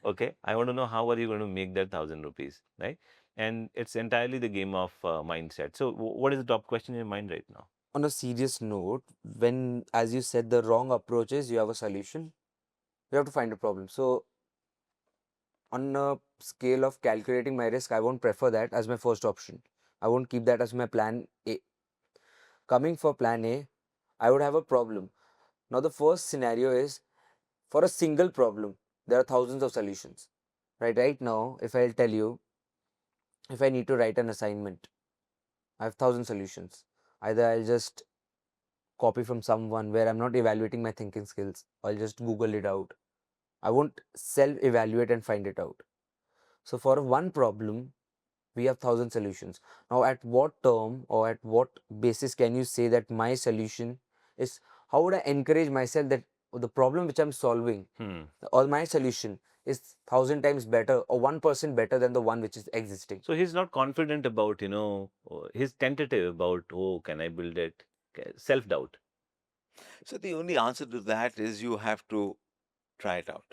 Okay, I want to know how are you going to make that 1,000 rupees, right? And it's entirely the game of mindset. So, what is the top question in your mind right now? On a serious note, when, as you said, the wrong approach is you have a solution, you have to find a problem. So, on a scale of calculating my risk, I won't prefer that as my first option. I won't keep that as my plan A. Coming for plan A, I would have a problem. Now, the first scenario is for a single problem, there are thousands of solutions. Right now, if I'll tell you, if I need to write an assignment, I have thousand solutions. Either I'll just copy from someone where I'm not evaluating my thinking skills, or I'll just Google it out. I won't self evaluate and find it out. So, for one problem, we have thousand solutions. Now, at what term or at what basis can you say that my solution is, how would I encourage myself that the problem which I'm solving Hmm. or my solution is thousand times better or 1% better than the one which is existing? So he's not confident about, he's tentative about, oh, can I build it? Self doubt. So the only answer to that is you have to try it out.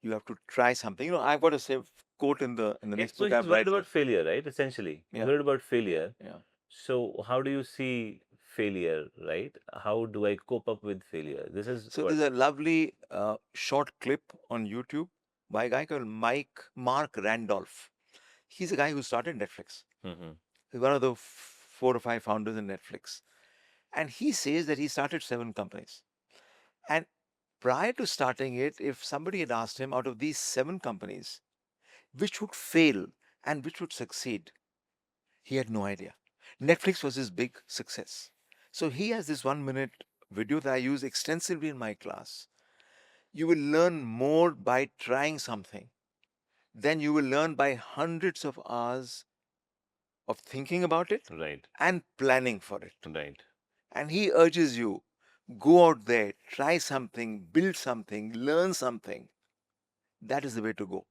You have to try something. I've got a same quote in the Yeah. next So book he's I've worried written. about failure, right? Essentially, he's Yeah, worried about failure. yeah. So how do you see failure, right? How do I cope up with failure? This is So what. there's a lovely short clip on YouTube by a guy called Mark Randolph. He's a guy who started Netflix. Hmm. He's one of the four or five founders in Netflix. And he says that he started 7 companies. And prior to starting it, if somebody had asked him out of these 7 companies, which would fail and which would succeed, he had no idea. Netflix was his big success. So he has this 1 minute video that I use extensively in my class. You will learn more by trying something than you will learn by hundreds of hours of thinking about it Right, and planning for it. right. And he urges you, go out there, try something, build something, learn something. That is the way to go.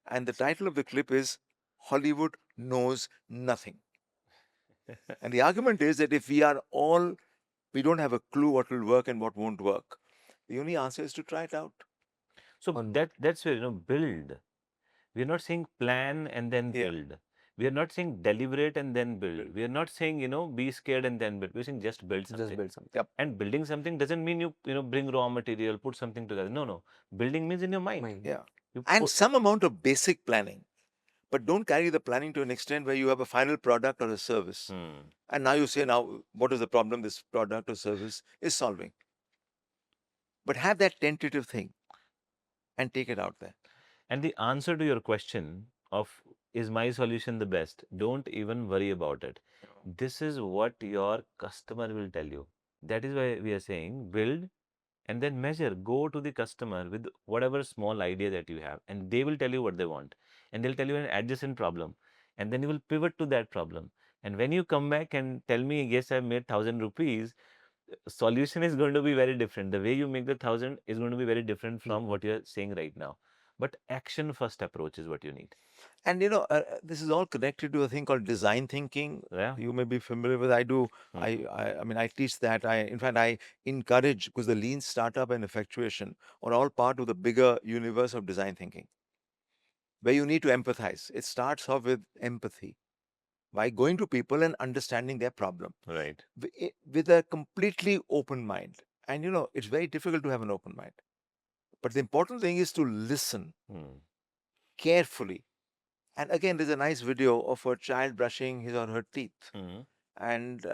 And the title of the clip is Hollywood Knows Nothing. And the argument is that if we don't have a clue what will work and what won't work, the only answer is to try it out. So On that's where, build. We are not saying plan and then Yeah. build. We are not saying deliberate and then build. We are not saying, be scared and then build. We're saying just build just something. build something. Yep. And building something doesn't mean you bring raw material, put something together. No, no. Building means in your mind. Mine. Yeah. You And put. some amount of basic planning. But don't carry the planning to an extent where you have a final product or a service. Hmm. And now you say, now, what is the problem this product or service is solving? But have that tentative thing and take it out there. And the answer to your question of is my solution the best? Don't even worry about it. This is what your customer will tell you. That is why we are saying build and then measure. Go to the customer with whatever small idea that you have, and they will tell you what they want. And they'll tell you an adjacent problem. And then you will pivot to that problem. And when you come back and tell me, yes, I've made 1,000 rupees, solution is going to be very different. The way you make the 1,000 is going to be very different from Mhm. what you're saying right now. But action first approach is what you need. And this is all connected to a thing called design thinking. Yeah. You may be familiar with. I do. Mhm. I mean, I teach that. In fact, I encourage because the lean startup and effectuation are all part of the bigger universe of design thinking, where you need to empathize. It starts off with empathy by going to people and understanding their problem Right. with a completely open mind. And it's very difficult to have an open mind. But the important thing is to listen Hmm. carefully. And again, there's a nice video of a child brushing his or her teeth. Hmm. And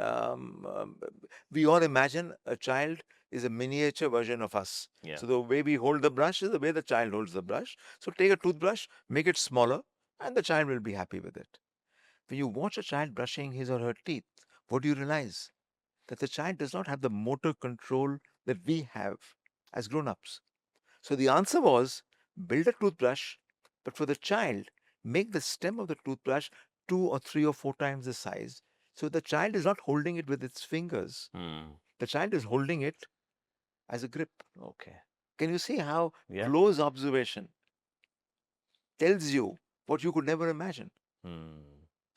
we all imagine a child is a miniature version of us. Yeah. So the way we hold the brush is the way the child holds the brush. So take a toothbrush, make it smaller, and the child will be happy with it. When you watch a child brushing his or her teeth, what do you realize? That the child does not have the motor control that we have as grown ups. So the answer was build a toothbrush, but for the child, make the stem of the toothbrush 2 or 3 or 4 times the size. So the child is not holding it with its fingers. The child is holding it as a grip. Okay. Can you see how Yeah. close observation tells you what you could never imagine?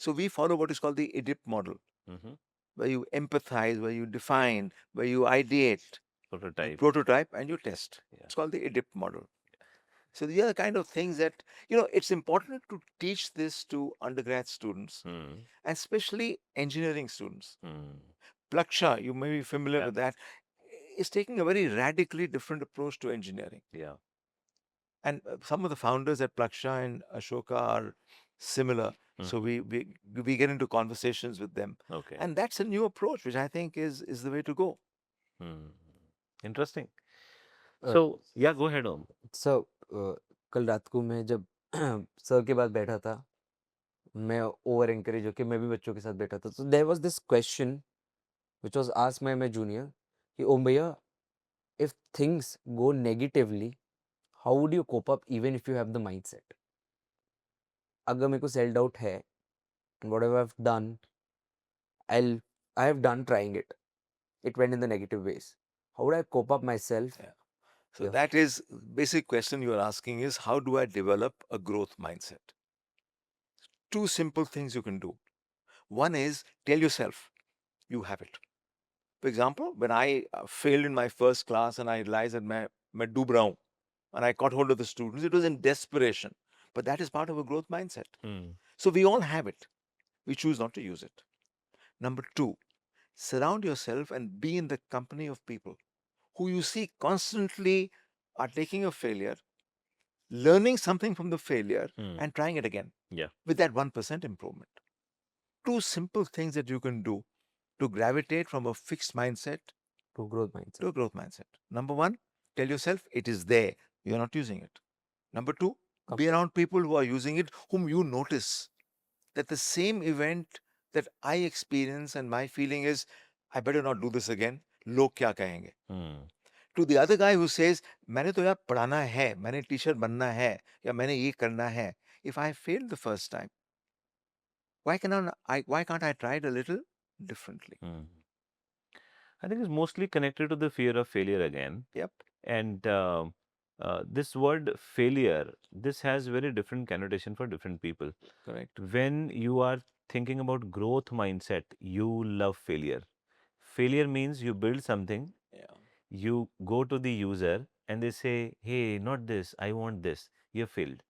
So we follow what is called the EDIP model, Mm-hmm. where you empathize, where you define, where you ideate, you Prototype. prototype, and you test. Yeah. It's called the EDIP model. So these are the kind of things that, it's important to teach this to undergrad students, Mm. and especially engineering students. Mm. Plaksha, you may be familiar Yeah. with that, is taking a very radically different approach to engineering. Yeah. And some of the founders at Plaksha and Ashoka are similar. So Mhm. we get into conversations with them. Okay. And that's a new approach, which I think is the way to go. Hmm. Interesting. Uh, So, yeah, go ahead, Om. so कल रात को मैं जब sir के पास बैठा था, मैं over encourage होके मैं भी बच्चों के साथ बैठा था, तो there was this question which was asked by my junior कि ओम भैया, if things go negatively, how would you cope up even if you have the mindset? अगर मेरे को सेल्फ डाउट है, what I have done, I have done trying it, it went in the negative ways. How would I cope up myself? Yeah. So Yeah. that is basic question you are asking is, how do I develop a growth mindset? Two simple things you can do. One is tell yourself you have it. For example, when I failed in my first class and I realized that मैं डूब रहा हूँ, and I caught hold of the students, it was in desperation. But that is part of a growth mindset. Hmm. So we all have it. We choose not to use it. Number two, surround yourself and be in the company of people who you see constantly are taking a failure, learning something from the failure, Hmm. and trying it again Yeah. with that 1% improvement. Two simple things that you can do to gravitate from a fixed mindset To growth mindset. to a growth mindset. Number one, tell yourself it is there, you're not using it. Number two, be around people who are using it, whom you notice that the same event that I experience and my feeling is, I better not do this again. लोग क्या कहेंगे? Hmm. To the other guy who says, मैंने तो यार पढ़ाना है, मैंने teacher बनना है, या मैंने ये करना है. If I failed the first time, why can't I try it a little differently? Hmm. I think it's mostly connected to the fear of failure again. Yep, And this word failure, this has very different connotation for different people. correct. When you are thinking about growth mindset, you love failure. Failure means you build something, Yeah, you go to the user and they say, hey, not this, I want this. You have failed.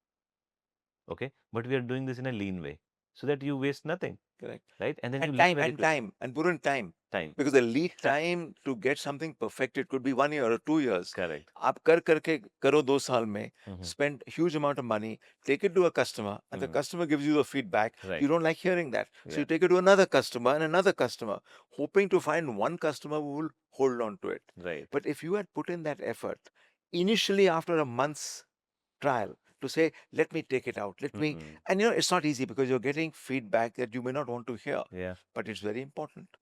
Okay. But we are doing this in a lean way so that you waste nothing. correct. Right. And then you And learn time, very and quick. time, and Purun, time. Time. Because the lead Time. time to get something perfect, it could be 1 year or 2 years. Correct. आप कर करके करो 2 साल में, Mhm. spend huge amount of money, take it to a customer, and the customer gives you the feedback. Right. You don't like hearing that. So Yeah. you take it to another customer and another customer, hoping to find one customer who will hold on to it. Right. But if you had put in that effort, initially after a month's trial, to say, let me take it out, let me, Mhm. and it's not easy because you're getting feedback that you may not want to hear, Yeah. but it's very important.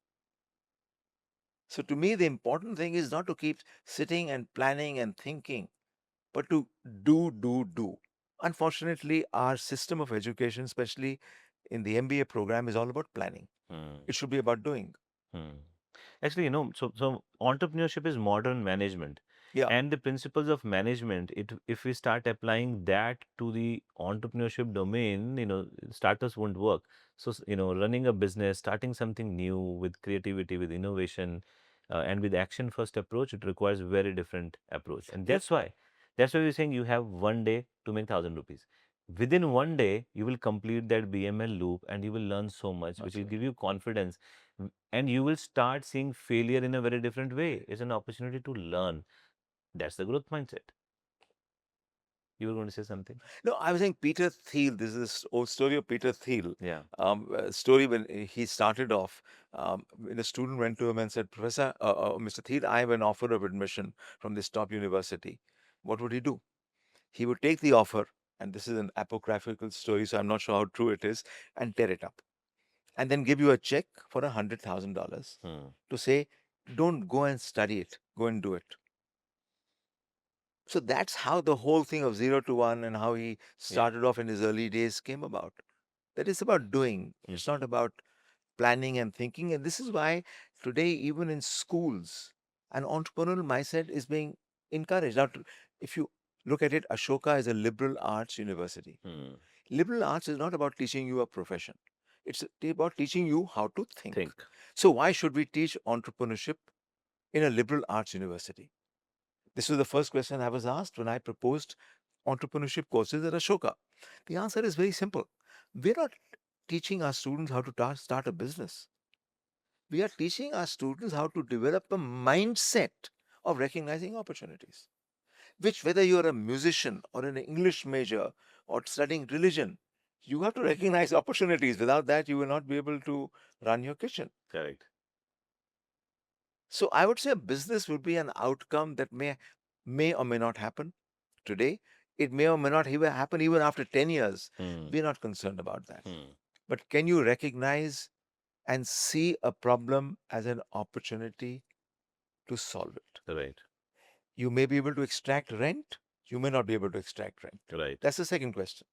So to me, the important thing is not to keep sitting and planning and thinking, but to do. Unfortunately, our system of education, especially in the MBA program, is all about planning. Hmm. It should be about doing. Hmm. Actually, so entrepreneurship is modern management. Yeah. And the principles of management, if we start applying that to the entrepreneurship domain, startups won't work. So, running a business, starting something new with creativity, with innovation, and with action first approach, it requires very different approach. And Yes. that's why we're saying you have 1 day to make 1,000 rupees. Within 1 day, you will complete that BML loop and you will learn so much, which will Absolutely. give you confidence, and you will start seeing failure in a very different way. It's an opportunity to learn. That's the growth mindset. You were going to say something? No, I was saying Peter Thiel. This is this old story of Peter Thiel. Yeah. Story when he started off. When a student went to him and said, Professor, Mr. Thiel, I have an offer of admission from this top university. What would he do? He would take the offer, and this is an apocryphal story, so I'm not sure how true it is, and tear it up, and then give you a check for $100,000 Hmm. to say, don't go and study it, go and do it. So that's how the whole thing of 0 to 1 and how he Yeah. started off in his early days came about. That is about doing. Mm. It's not about planning and thinking. And this is why today, even in schools, an entrepreneurial mindset is being encouraged. Now, if you look at it, Ashoka is a liberal arts university. Mm. Liberal arts is not about teaching you a profession, it's about teaching you how to think. Think. So, why should we teach entrepreneurship in a liberal arts university? This was the first question I was asked when I proposed entrepreneurship courses at Ashoka. The answer is very simple. We're not teaching our students how to start a business. We are teaching our students how to develop a mindset of recognizing opportunities, which, whether you're a musician or an English major or studying religion, you have to recognize opportunities. Without that, you will not be able to run your kitchen. Correct. So I would say a business would be an outcome that may or may not happen today. It may or may not even happen even after 10 years. Mm. We're not concerned about that. Mm. But can you recognize and see a problem as an opportunity to solve it? Right. You may be able to extract rent, you may not be able to extract rent. Right. That's the second question.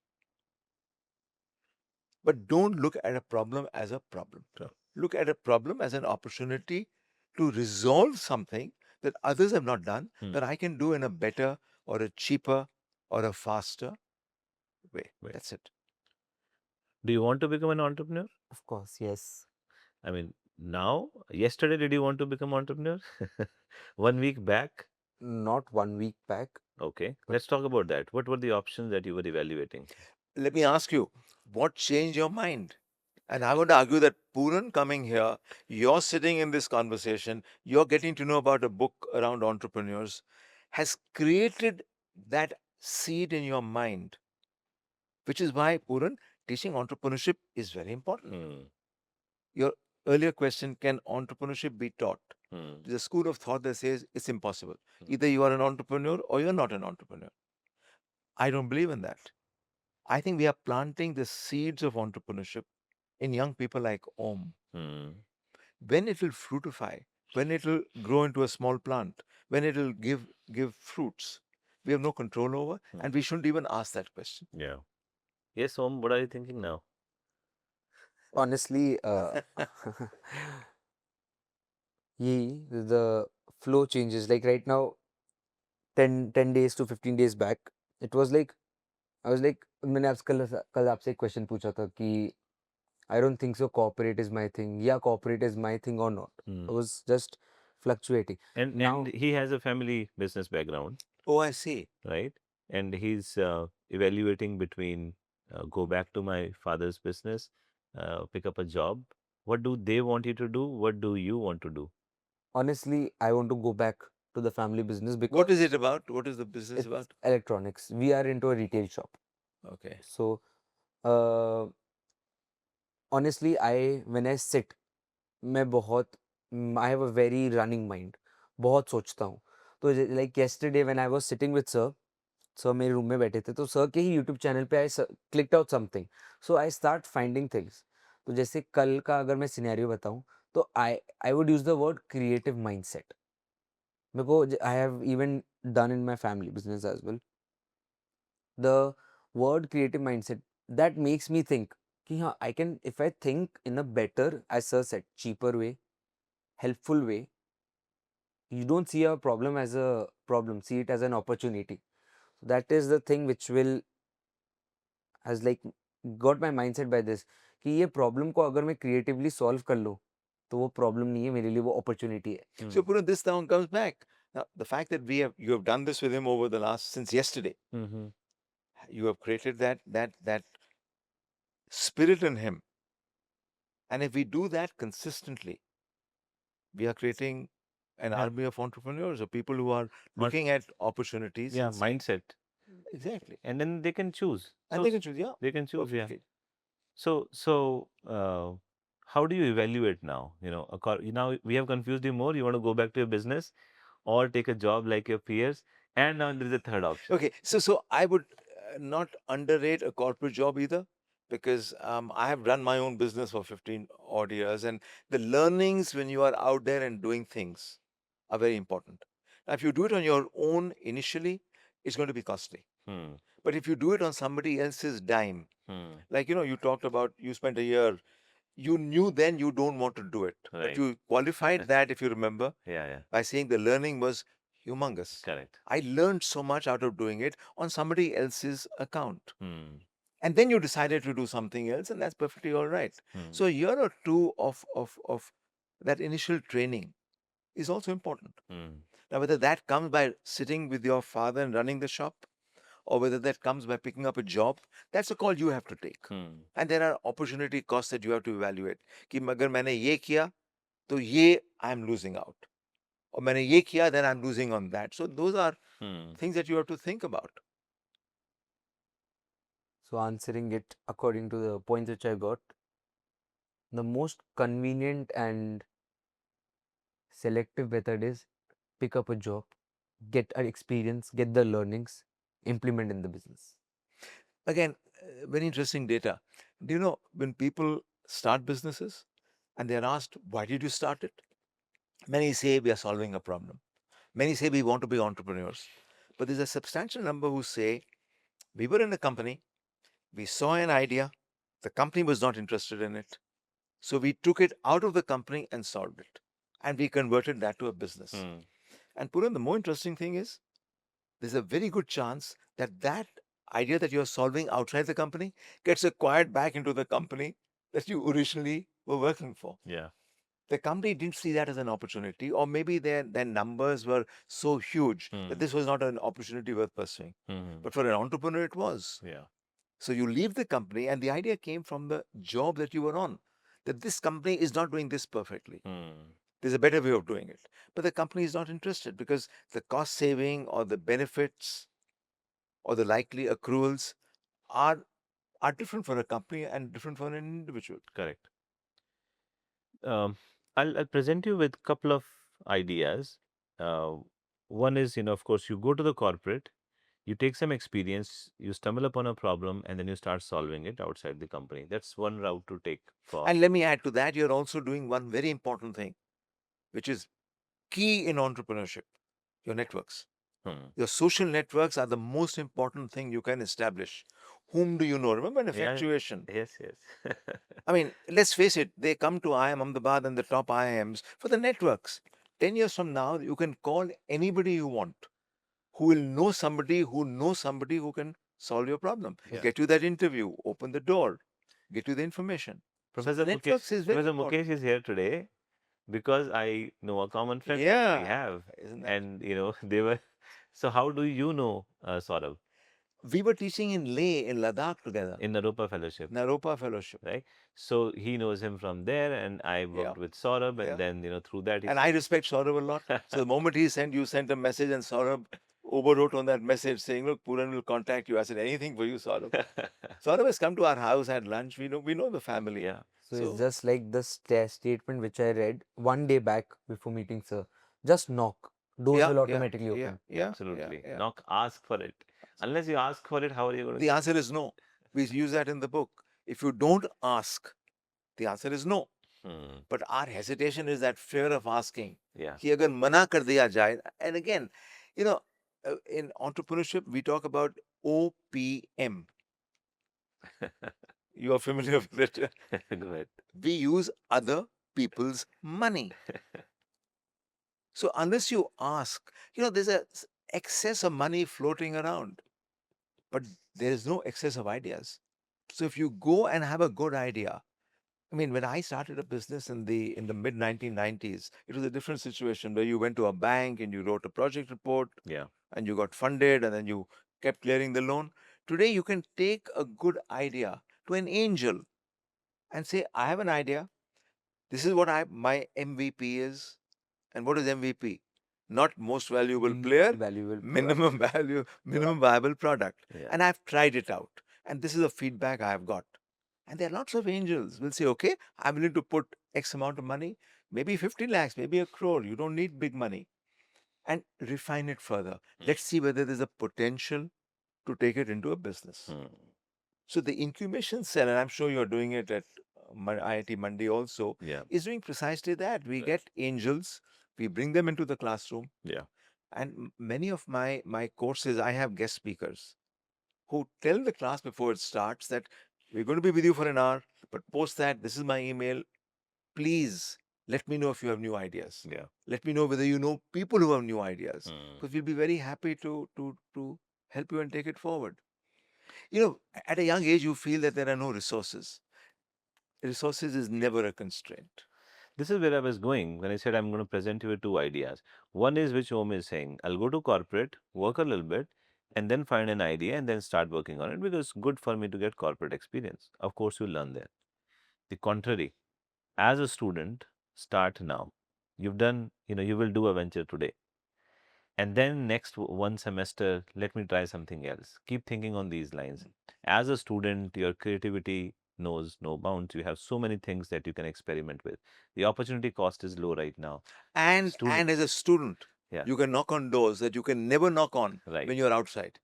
But don't look at a problem as a problem. Sure. Look at a problem as an opportunity to resolve something that others have not done, Hmm. that I can do in a better or a cheaper or a faster way. Right. That's it. Do you want to become an entrepreneur? Of course, yes. I mean, now, yesterday, did you want to become entrepreneur? 1 week back? Not 1 week back, Okay, but let's talk about that. What were the options that you were evaluating? Let me ask you, what changed your mind? And I would argue that Pooran coming here, you're sitting in this conversation, you're getting to know about a book around entrepreneurs, has created that seed in your mind, which is why, Pooran, teaching entrepreneurship is very important. Hmm. Your earlier question, can entrepreneurship be taught? Hmm. There's a school of thought that says it's impossible. Hmm. Either you are an entrepreneur or you're not an entrepreneur. I don't believe in that. I think we are planting the seeds of entrepreneurship in young people like Om. Hmm. When it will fruitify, when it will grow into a small plant, when it will give fruits, we have no control over, Hmm. and we shouldn't even ask that question. Yeah. Yes, Om, what are you thinking now? honestly, the flow changes. Like right now, 10 days to 15 days back, it was like, I was like, मैंने आज कल आपसे एक question पूछा था कि I don't think so corporate is my thing. Yeah, corporate is my thing or not. Hmm. I was just fluctuating. And Now, he has a family business background, Oh, I see. right? And he's evaluating between go back to my father's business, pick up a job. What do they want you to do? What do you want to do? honestly, I want to go back to the family business What is because it about? What is the business it's about? electronics. We are into a retail shop. Okay. So, uh, honestly, when I sit, मैं बहुत I have a very running mind. बहुत सोचता हूँ. तो like yesterday when I was sitting with sir, sir मेरे room में बैठे थे तो सर के ही यूट्यूब चैनल पे I clicked out something so I start finding things. तो जैसे कल का अगर मैं सिनेरियो बताऊं तो I would use the word creative mindset. मेरे को I have even done in my family business as well the word creative mindset that makes me think कि हाँ I can if I think in a better edge sir set cheaper way helpful way. You don't see a problem as a problem, see it as an opportunity. That is the thing which will has like got my mindset by this कि ये problem को अगर मैं creatively solve कर लूँ तो वो problem नहीं है मेरे लिए, वो अपॉर्चुनिटी है. So, Pooran, this now comes back. Now, the fact that you have done this with him over the last since yesterday, Mm-hmm. you have created that spirit in him, and if we do that consistently, we are creating an Yeah. army of entrepreneurs or people who are looking at opportunities. Yeah, And saying, mindset. exactly. And then they can choose. And they can choose, yeah, They can choose, yeah. perfectly. So, how do you evaluate now? Now we have confused you more. You want to go back to your business or take a job like your peers, and now there is a third option. Okay, so I would not underrate a corporate job either, because I have run my own business for 15 odd years, and the learnings when you are out there and doing things are very important. Now, if you do it on your own initially, it's going to be costly. Hmm. But if you do it on somebody else's dime, Hmm. like, you talked about, you spent a year, you knew then you don't want to do it. But Right. you qualified that, if you remember, Yeah, yeah. by saying the learning was humongous. Correct. I learned so much out of doing it on somebody else's account. Hmm. And then you decided to do something else, and that's perfectly all right. Hmm. So a year or two of that initial training is also important. Hmm. Now, whether that comes by sitting with your father and running the shop, or whether that comes by picking up a job, that's a call you have to take. Hmm. And there are opportunity costs that you have to evaluate. कि अगर मैंने ये किया, तो ये I'm losing out. Or मैंने ये किया, then I'm losing on that. So those are Hmm. things that you have to think about. So answering it according to the points which I got, the most convenient and selective method is pick up a job, get an experience, get the learnings, implement in the business. Again, very interesting data. Do you know when people start businesses and they're asked, why did you start it? Many say we are solving a problem. Many say we want to be entrepreneurs. But there's a substantial number who say, we were in a company, we saw an idea, the company was not interested in it. So we took it out of the company and solved it. And we converted that to a business. Hmm. And Puran, the more interesting thing is, there's a very good chance that that idea that you're solving outside the company gets acquired back into the company that you originally were working for. Yeah. The company didn't see that as an opportunity, or maybe their numbers were so huge that Hmm. this was not an opportunity worth pursuing. Hmm. But for an entrepreneur, it was. Yeah. So you leave the company, and the idea came from the job that you were on, that this company is not doing this perfectly. Hmm. There's a better way of doing it. But the company is not interested because the cost saving or the benefits or the likely accruals are are different for a company and different for an individual. Correct. Um, I'll present you with a couple of ideas. Uh, One is, of course, you go to the corporate, you take some experience, you stumble upon a problem, and then you start solving it outside the company. That's one route to take for. And let me add to that, you're also doing one very important thing, which is key in entrepreneurship, your networks. Hmm. Your social networks are the most important thing you can establish. Whom do you know? Remember an Yeah. effectuation. Yes. Yes. I mean, let's face it, they come to IIM Ahmedabad and the top IIMs for the networks. 10 years from now, you can call anybody you want who will know somebody who can solve your problem, Yeah. get you that interview, open the door, get you the information. So Professor Mukesh, networks is very Professor important. Mukesh is here today because I know a common friend that we Yeah, have, isn't that? and they were. So how do you know Saurabh We were teaching in Leh in Ladakh together, in Naropa Fellowship, Naropa Fellowship. right? So he knows him from there, and I Yeah, worked with Saurabh, and yeah. then through that he. And I respect Saurabh a lot. So the moment you sent a message, and Saurabh overwrote on that message saying, "Look, Puran will contact you." I said, "Anything for you, Saurabh." Saurabh has come to our house, had lunch. We know the family. Yeah, So it's So just like the statement which I read one day back before meeting sir. Just knock. Doors yeah, will yeah, automatically yeah, open. yeah, yeah, absolutely. yeah. Knock, ask for it. Unless you ask for it, how are you going to The get? answer is no. We use that in the book. If you don't ask, the answer is no. Hmm. But our hesitation is that fear of asking. Yeah. कि अगर मना कर दिया जाए, and again, you know, in entrepreneurship, we talk about OPM. You are familiar with it. Go ahead. We use other people's money. So unless you ask, there's a excess of money floating around, but there is no excess of ideas. So if you go and have a good idea, I mean, when I started a business in the mid 1990s, it was a different situation where you went to a bank and you wrote a project report Yeah. and you got funded and then you kept clearing the loan. Today, you can take a good idea to an angel and say, I have an idea. This is what my MVP is. And what is MVP? Not most valuable Least player, valuable product. minimum value, minimum viable product. Yeah. And I've tried it out. And this is the feedback I've got. And there are lots of angels will say, okay, I'm willing to put X amount of money, maybe 50 lakhs, maybe a crore. You don't need big money. And refine it further. Let's see whether there's a potential to take it into a business. Hmm. So the incubation cell, and I'm sure you're doing it at IIT Mandi also, Yeah. is doing precisely that. We Right. get angels, we bring them into the classroom, Yeah. and many of my courses, I have guest speakers. who tell the class before it starts that we're going to be with you for an hour, but post that, this is my email. Please let me know if you have new ideas. Yeah. Let me know whether you know people who have new ideas, Hmm. because we'll be very happy to help you and take it forward. You know, at a young age, you feel that there are no resources. Resources is never a constraint. This is where I was going when I said I'm going to present you with two ideas. One is which Om is saying, I'll go to corporate, work a little bit, and then find an idea and then start working on it because it's good for me to get corporate experience. Of course, you learn there. The contrary, as a student, start now. You've done, you will do a venture today. And then next one semester, let me try something else. Keep thinking on these lines. As a student, your creativity knows no bounds. You have so many things that you can experiment with. The opportunity cost is low right now. Student, And as a student, yeah, you can knock on doors that you can never knock on right, when you're outside.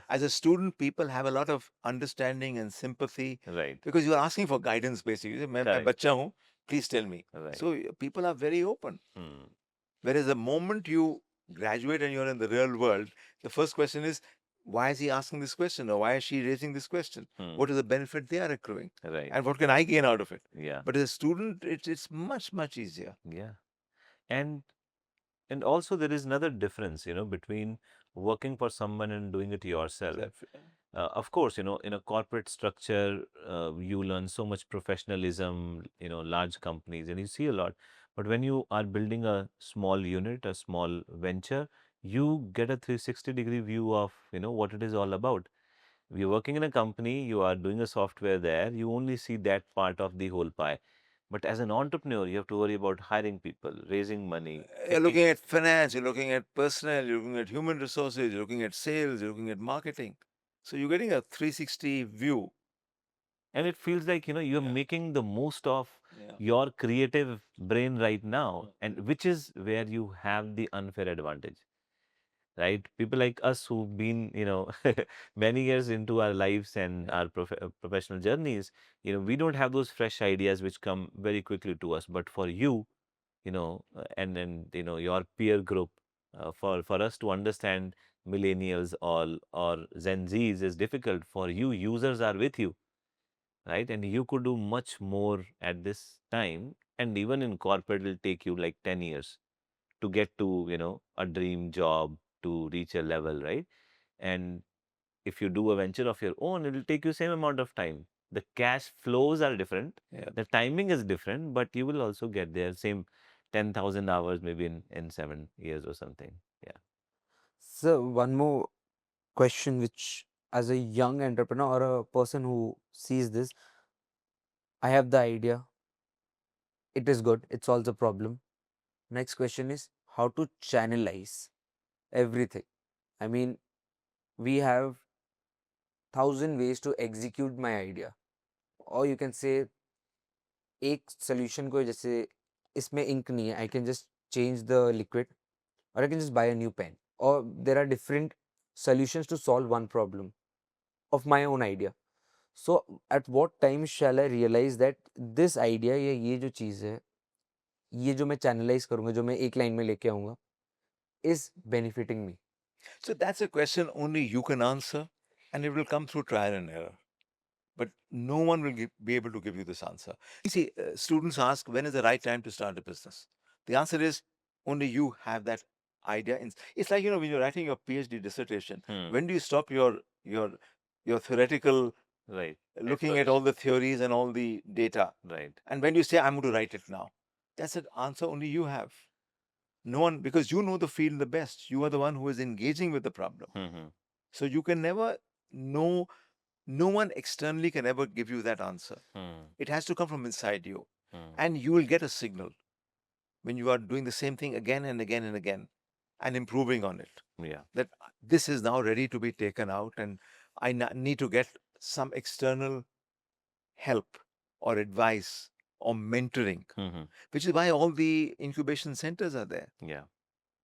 As a student, people have a lot of understanding and sympathy right, because you're asking for guidance basically. You say, मैं correct, बच्चा हूँ, please tell me. right. So people are very open. Hmm. Whereas the moment you graduate and you're in the real world, the first question is, why is he asking this question, or why is she raising this question? Hmm. What is the benefit they are accruing? Right. And what can I gain out of it? Yeah. But as a student, it's much, much easier. Yeah. And and also there is another difference, between working for someone and doing it yourself. Of course, in a corporate structure, you learn so much professionalism, large companies, and you see a lot. But when you are building a small unit, a small venture, you get a 360-degree view of, what it is all about. You're working in a company, you are doing a software there, you only see that part of the whole pie. But as an entrepreneur, you have to worry about hiring people, raising money, You're looking at finance, you're looking at personnel, you're looking at human resources, you're looking at sales, you're looking at marketing. So you're getting a 360 view. and it feels like you're Yeah. making the most of Yeah. your creative brain right now, and which is where you have the unfair advantage, right? People like us who've been many years into our lives and Yeah. our professional journeys, we don't have those fresh ideas which come very quickly to us. But for you, and your peer group, for us to understand millennials or Gen Zs is difficult. For you, users are with you, right? And you could do much more at this time. And even in corporate, it'll take you like 10 years to get to, a dream job, to reach a level, right? And if you do a venture of your own, it'll take you same amount of time. The cash flows are different. Yeah. The timing is different, but you will also get there. Same 10,000 hours maybe in 7 years or something. Yeah. So one more question, which as a young entrepreneur or a person who sees this, I have the idea. It is good. It solves a problem. Next question is how to channelize everything. I mean, we have thousand ways to execute my idea, or you can say एक solution को जैसे इसमें ink नहीं है, I can just change the liquid, or I can just buy a new pen, or there are different solutions to solve one problem of my own idea. So at what time shall I realize that this idea या ये जो चीज़ है, ये जो मैं channelize करूँगा, जो मैं एक लाइन में लेके आऊँगा, is benefiting me? So that's a question only you can answer, and it will come through trial and error. But no one will be able to give you this answer. See, students ask, when is the right time to start a business? The answer is only you have that idea. It's like, when you're writing your PhD dissertation, Hmm. when do you stop your theoretical Right. looking at all the theories and all the data? Right. And when you say, I'm going to write it now, that's an answer only you have. No one, because you know the field the best. You are the one who is engaging with the problem. Hmm. So you can never know, no one externally can ever give you that answer. Hmm. It has to come from inside you. Hmm. And you will get a signal when you are doing the same thing again and again and again and improving on it. Yeah. That this is now ready to be taken out, and I need to get some external help or advice or mentoring, Hmm. which is why all the incubation centers are there. Yeah.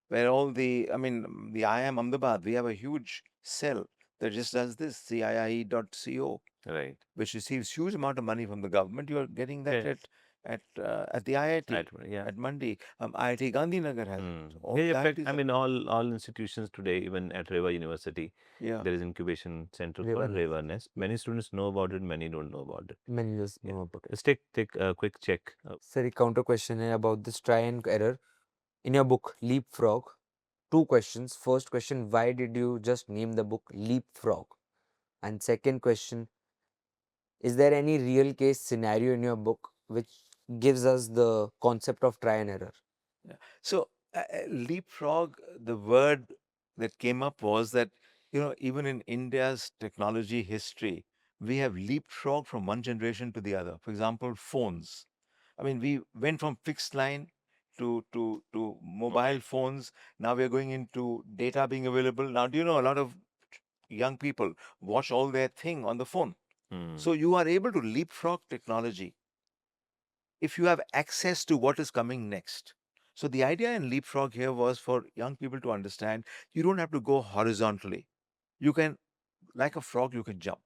Where all the IIM Ahmedabad, we have a huge cell that just does this, CIIE.co, Right. which receives huge amount of money from the government. You are getting that Okay. at at the IIT, Yeah. at Mandi. IIT Gandhinagar has it. Hmm. So all Yeah, in that fact, is I mean, all institutions today, even at REVA University, yeah. there is incubation center called Revan. REVA. Yeah. Many students know about it, many don't know about it. Many just Yeah. know about it. Let's take a quick check. Sir, एक counter question है about this try and error. In your book, Leapfrog, two questions. First question, why did you just name the book Leapfrog? And second question, is there any real case scenario in your book which gives us the concept of try and error? Yeah. So leapfrog, the word that came up was that, even in India's technology history, we have leapfrog from one generation to the other. For example, phones. I mean, we went from fixed line to mobile phones. Now we are going into data being available. Now, do you know a lot of young people watch all their thing on the phone? Hmm. So you are able to leapfrog technology if you have access to what is coming next. So the idea in Leapfrog here was for young people to understand you don't have to go horizontally. You can, like a frog, you can jump.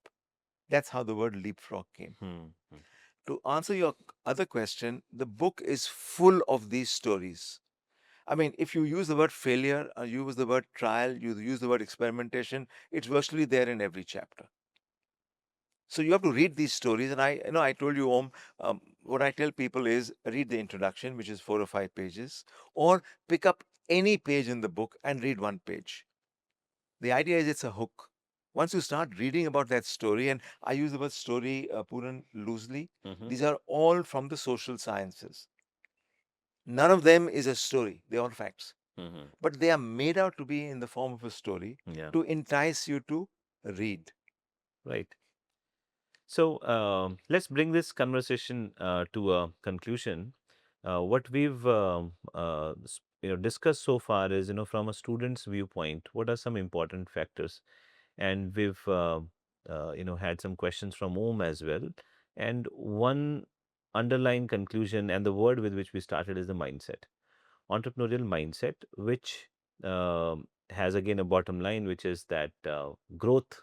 That's how the word leapfrog came. Hmm. Hmm. To answer your other question, the book is full of these stories. I mean, if you use the word failure, or you use the word trial, you use the word experimentation, it's virtually there in every chapter. So you have to read these stories, and I told you, Om, what I tell people is read the introduction, which is 4 or 5 pages, or pick up any page in the book and read one page. The idea is it's a hook. Once you start reading about that story, and I use the word story, Puran, loosely, Mm-hmm. these are all from the social sciences. None of them is a story; they're all facts, Mm-hmm. but they are made out to be in the form of a story Yeah. to entice you to read. Right. So let's bring this conversation to a conclusion. What we've discussed so far is, from a student's viewpoint, what are some important factors? And we've had some questions from Om as well. And one underlying conclusion and the word with which we started is the mindset, entrepreneurial mindset, which has again a bottom line, which is that growth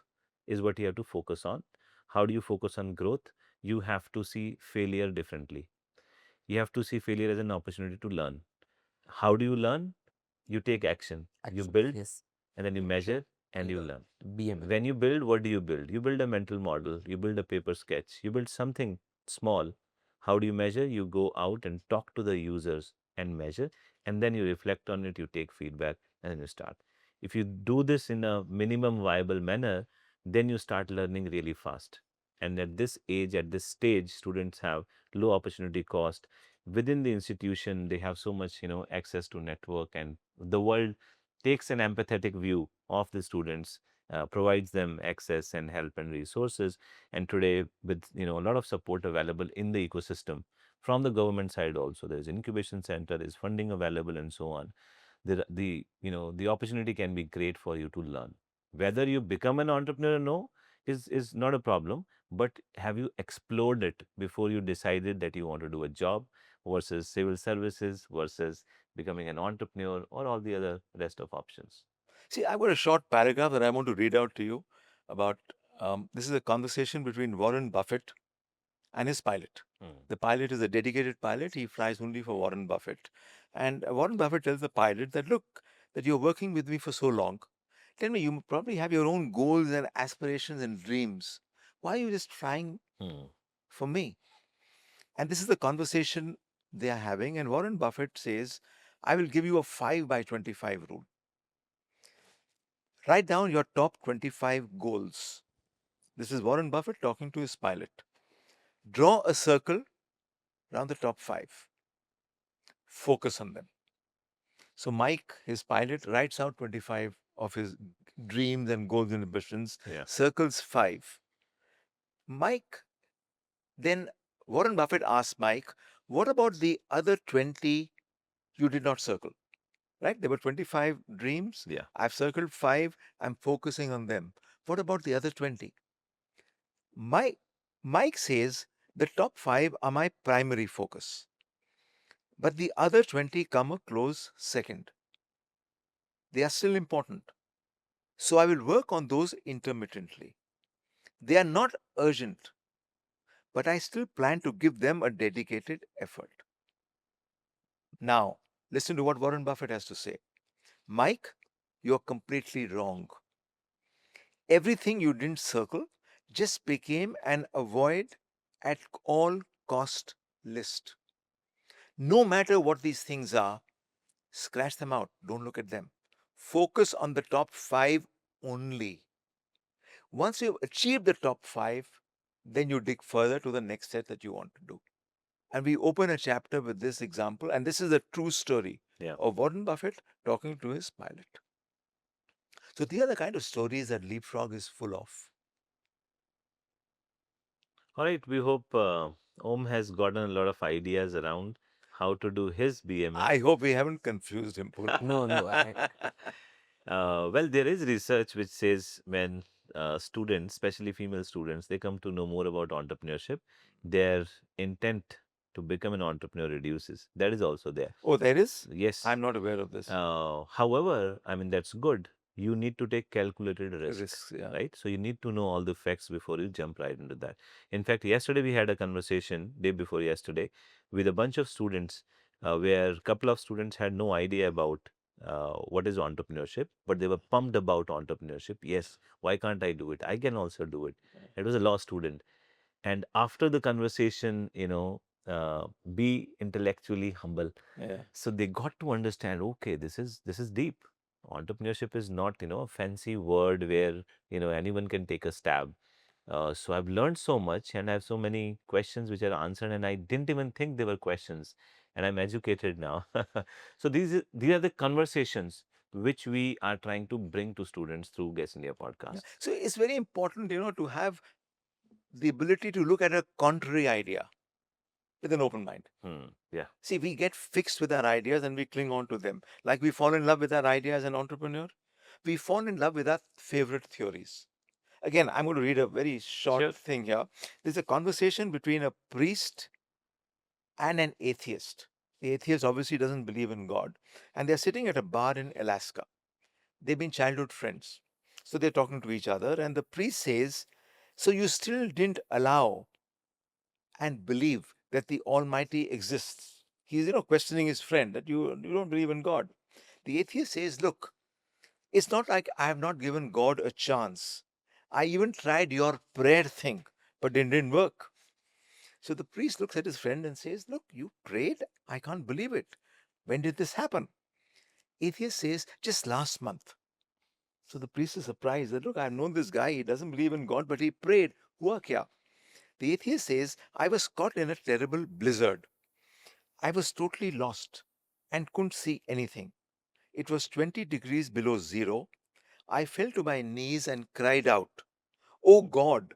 is what you have to focus on. How do you focus on growth? You have to see failure differently. You have to see failure as an opportunity to learn. How do you learn? You take action, you Action. build, Yes. and then you measure and you learn. BML. When you build, what do you build? You build a mental model, you build a paper sketch, you build something small. How do you measure? You go out and talk to the users and measure, and then you reflect on it, you take feedback, and then you start. If you do this in a minimum viable manner, then you start learning really fast. And at this age, at this stage, students have low opportunity cost. Within the institution, they have so much, access to network, and the world takes an empathetic view of the students, provides them access and help and resources. And today, with a lot of support available in the ecosystem from the government side, also there is incubation center, there is funding available, and so on. The opportunity can be great for you to learn. Whether you become an entrepreneur or no is not a problem, but have you explored it before you decided that you want to do a job versus civil services versus becoming an entrepreneur or all the other rest of options? See, I've got a short paragraph that I want to read out to you about this is a conversation between Warren Buffett and his pilot. Hmm. The pilot is a dedicated pilot. He flies only for Warren Buffett. And Warren Buffett tells the pilot that, look, that you're working with me for so long. Tell me, you probably have your own goals and aspirations and dreams. Why are you just flying Hmm. for me? And this is the conversation they are having. And Warren Buffett says, I will give you a 5 by 25 rule. Write down your top 25 goals. This is Warren Buffett talking to his pilot. Draw a circle around the top 5. Focus on them. So Mike, his pilot, writes out 25 of his dreams and goals and ambitions, Yeah. circles 5. Mike, then Warren Buffett asks Mike, what about the other 20 you did not circle? Right? There were 25 dreams. Yeah. I've circled 5. I'm focusing on them. What about the other 20? My, Mike says the top 5 are my primary focus, but the other 20 come a close second. They are still important. So I will work on those intermittently. They are not urgent, but I still plan to give them a dedicated effort. Now, listen to what Warren Buffett has to say. Mike, you're completely wrong. Everything you didn't circle just became an avoid at all cost list. No matter what these things are, scratch them out. Don't look at them. Focus on the top five only. Once you've achieved the top five, then you dig further to the next set that you want to do. And we open a chapter with this example, and this is a true story Yeah. of Warren Buffett talking to his pilot. So these are the kind of stories that Leapfrog is full of. All right. We hope Om has gotten a lot of ideas around how to do his I BMS. hope we haven't confused him, Pooran. No, no. Well, there is research which says when students, especially female students, they come to know more about entrepreneurship, their intent to become an entrepreneur reduces. That is also there. Oh, there is? Yes. I'm not aware of this. However, I mean, that's good. You need to take calculated risk, Risks, yeah. right? So you need to know all the facts before you jump right into that. In fact, yesterday we had a conversation, day before yesterday, with a bunch of students where a couple of students had no idea about what is entrepreneurship, but they were pumped about entrepreneurship. Yes, why can't I do it? I can also do it. It was a law student. And after the conversation, be intellectually humble. Yeah. So they got to understand, okay, this is deep. Entrepreneurship is not, a fancy word where, anyone can take a stab. So I've learned so much and I have so many questions which are answered and I didn't even think they were questions and I'm educated now. So these are the conversations which we are trying to bring to students through Guest India Yeah. podcast. So it's very important, to have the ability to look at a contrary idea with an open mind. Yeah. See, we get fixed with our ideas and we cling on to them. Like we fall in love with our idea as an entrepreneur, we fall in love with our favorite theories. Again, I'm going to read a very short Sure. thing here. There's a conversation between a priest and an atheist. The atheist obviously doesn't believe in God, and they're sitting at a bar in Alaska. They've been childhood friends. So they're talking to each other, and the priest says, so you still didn't allow and believe that the Almighty exists. He's, questioning his friend that you don't believe in God. The atheist says, look, it's not like I have not given God a chance. I even tried your prayer thing, but it didn't work. So the priest looks at his friend and says, look, you prayed? I can't believe it. When did this happen? Atheist says, just last month. So the priest is surprised that, look, I've known this guy. He doesn't believe in God, but he prayed. Hua kya? The atheist says, I was caught in a terrible blizzard. I was totally lost and couldn't see anything. It was 20 degrees below zero. I fell to my knees and cried out, oh God,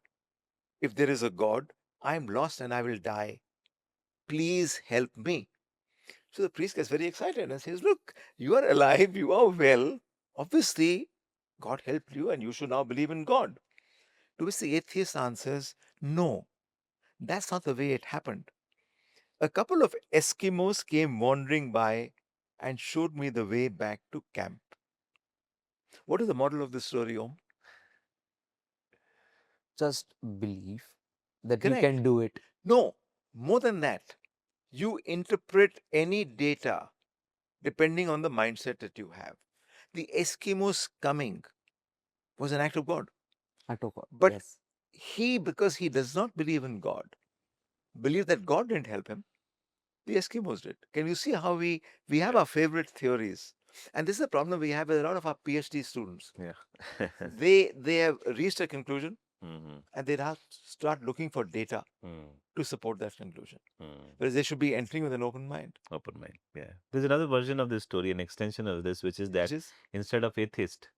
if there is a God, I am lost and I will die. Please help me. So the priest gets very excited and says, look, you are alive, you are well. Obviously, God helped you and you should now believe in God. To which the atheist answers, no, that's not the way it happened. A couple of Eskimos came wandering by and showed me the way back to camp. What is the model of this story, Om? Just believe that you Correct. can do it. No, more than that. You interpret any data depending on the mindset that you have. The Eskimos coming was an act of God. Ashoka. But Yes. he, because he does not believe in God, believed that God didn't help him. The Eskimos did. Can you see how we have our favorite theories? And this is the problem we have with a lot of our PhD students. Yeah. They have reached a conclusion Mm-hmm. and they have start looking for data Mm. to support that conclusion. Mm. Whereas they should be entering with an open mind. Open mind. Yeah. There's another version of this story, an extension of this, which is that Which is instead of atheist,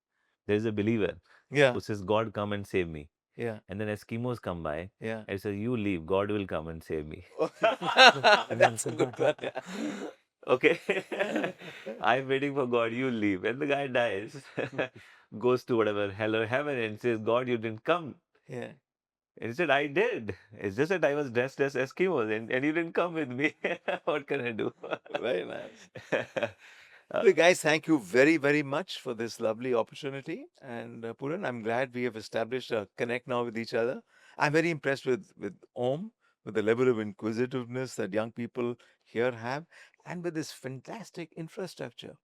there is a believer yeah, who says, God, come and save me. yeah, And then Eskimos come by yeah. and say, you leave, God will come and save me. That's a good one. Yeah. Okay. I'm waiting for God, you leave. And the guy dies, goes to whatever hell or heaven and says, God, you didn't come. Yeah. And he said, I did. It's just that I was dressed as Eskimos and you didn't come with me. What can I do? Very nice. Well, guys, thank you very, very much for this lovely opportunity. And Puran, I'm glad we have established a connect now with each other. I'm very impressed with Om, with the level of inquisitiveness that young people here have, and with this fantastic infrastructure.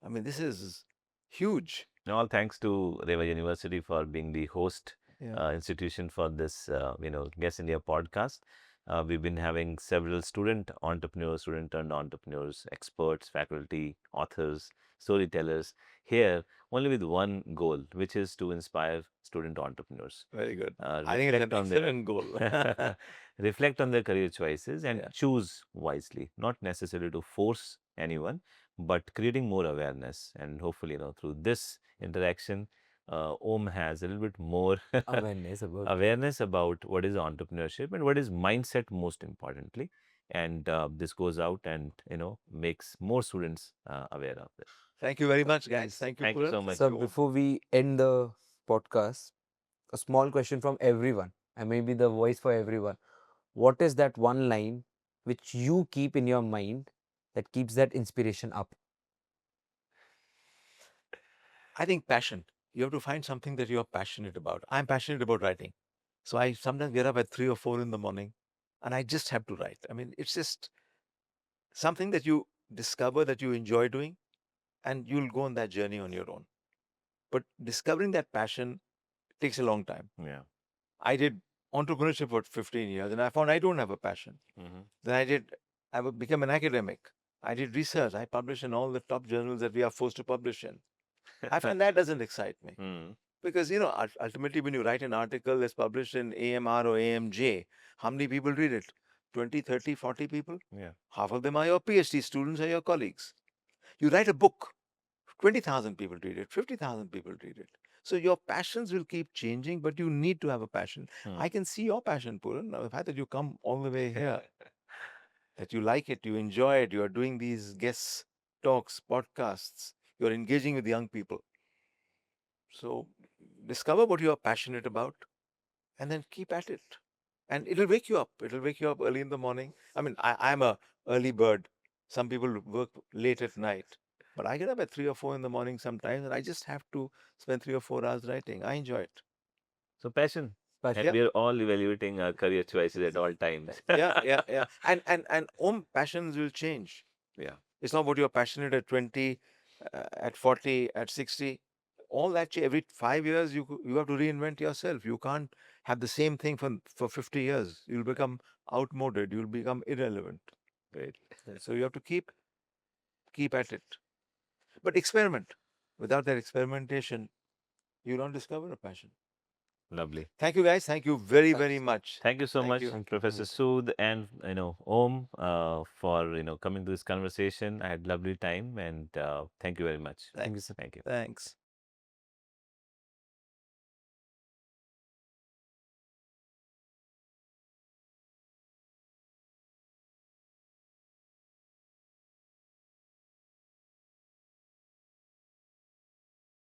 I mean, this is huge. All thanks to REVA University for being the host Yeah, institution for this, Guest India podcast. We've been having several student entrepreneurs, student turned entrepreneurs, experts, faculty, authors, storytellers here only with one goal, which is to inspire student entrepreneurs. very good. I think it's an Reflect on excellent goal. their reflect on their career choices and Yeah. choose wisely, not necessarily to force anyone, but creating more awareness. And hopefully, through this interaction, Om has a little bit more Awareness about. awareness about what is entrepreneurship and what is mindset, most importantly. And this goes out and makes more students aware of this. Thank you very much, guys. Thank you, Thank you Puran. so much. Thank So you, Om. before we end the podcast, a small question from everyone, and maybe the voice for everyone. What is that one line which you keep in your mind that keeps that inspiration up? I think passion. You have to find something that you are passionate about. I'm passionate about writing. So I sometimes get up at 3 or 4 in the morning and I just have to write. I mean, it's just something that you discover that you enjoy doing and you'll go on that journey on your own. But discovering that passion takes a long time. Yeah. I did entrepreneurship for 15 years and I found I don't have a passion. Hmm. Then became an academic. I did research. I published in all the top journals that we are forced to publish in. I find that doesn't excite me. Mm. Because, ultimately, when you write an article that's published in AMR or AMJ, how many people read it? 20, 30, 40 people? Yeah. Half of them are your PhD students or your colleagues. You write a book, 20,000 people read it, 50,000 people read it. So your passions will keep changing, but you need to have a passion. Hmm. I can see your passion, Puran. Now, the fact that you come all the way here, that you like it, you enjoy it, you are doing these guest talks, podcasts, you're engaging with young people. So discover what you are passionate about and then keep at it. And it'll wake you up. It'll wake you up early in the morning. I mean, I'm a early bird. Some people work late at night. But I get up at 3 or 4 in the morning sometimes and I just have to spend 3 or 4 hours writing. I enjoy it. So passion. And Passion. Yeah. we are all evaluating our career choices at all times. Yeah. And passions will change. Yeah. It's not what you're passionate at 20, at 40, at 60. All that every 5 years you have to reinvent yourself. You can't have the same thing for 50 years. You'll become outmoded. You'll become irrelevant. Great. So you have to keep at it. But experiment. Without that experimentation, you don't discover a passion. Lovely. Thank you, guys. Thank you very, very Thanks. much. Thank you so Thank much, you. Thank you. Professor Sood and Om, for coming to this conversation. I had lovely time, and thank you very much. Thank you, Thanks. sir. Thank you. Thanks.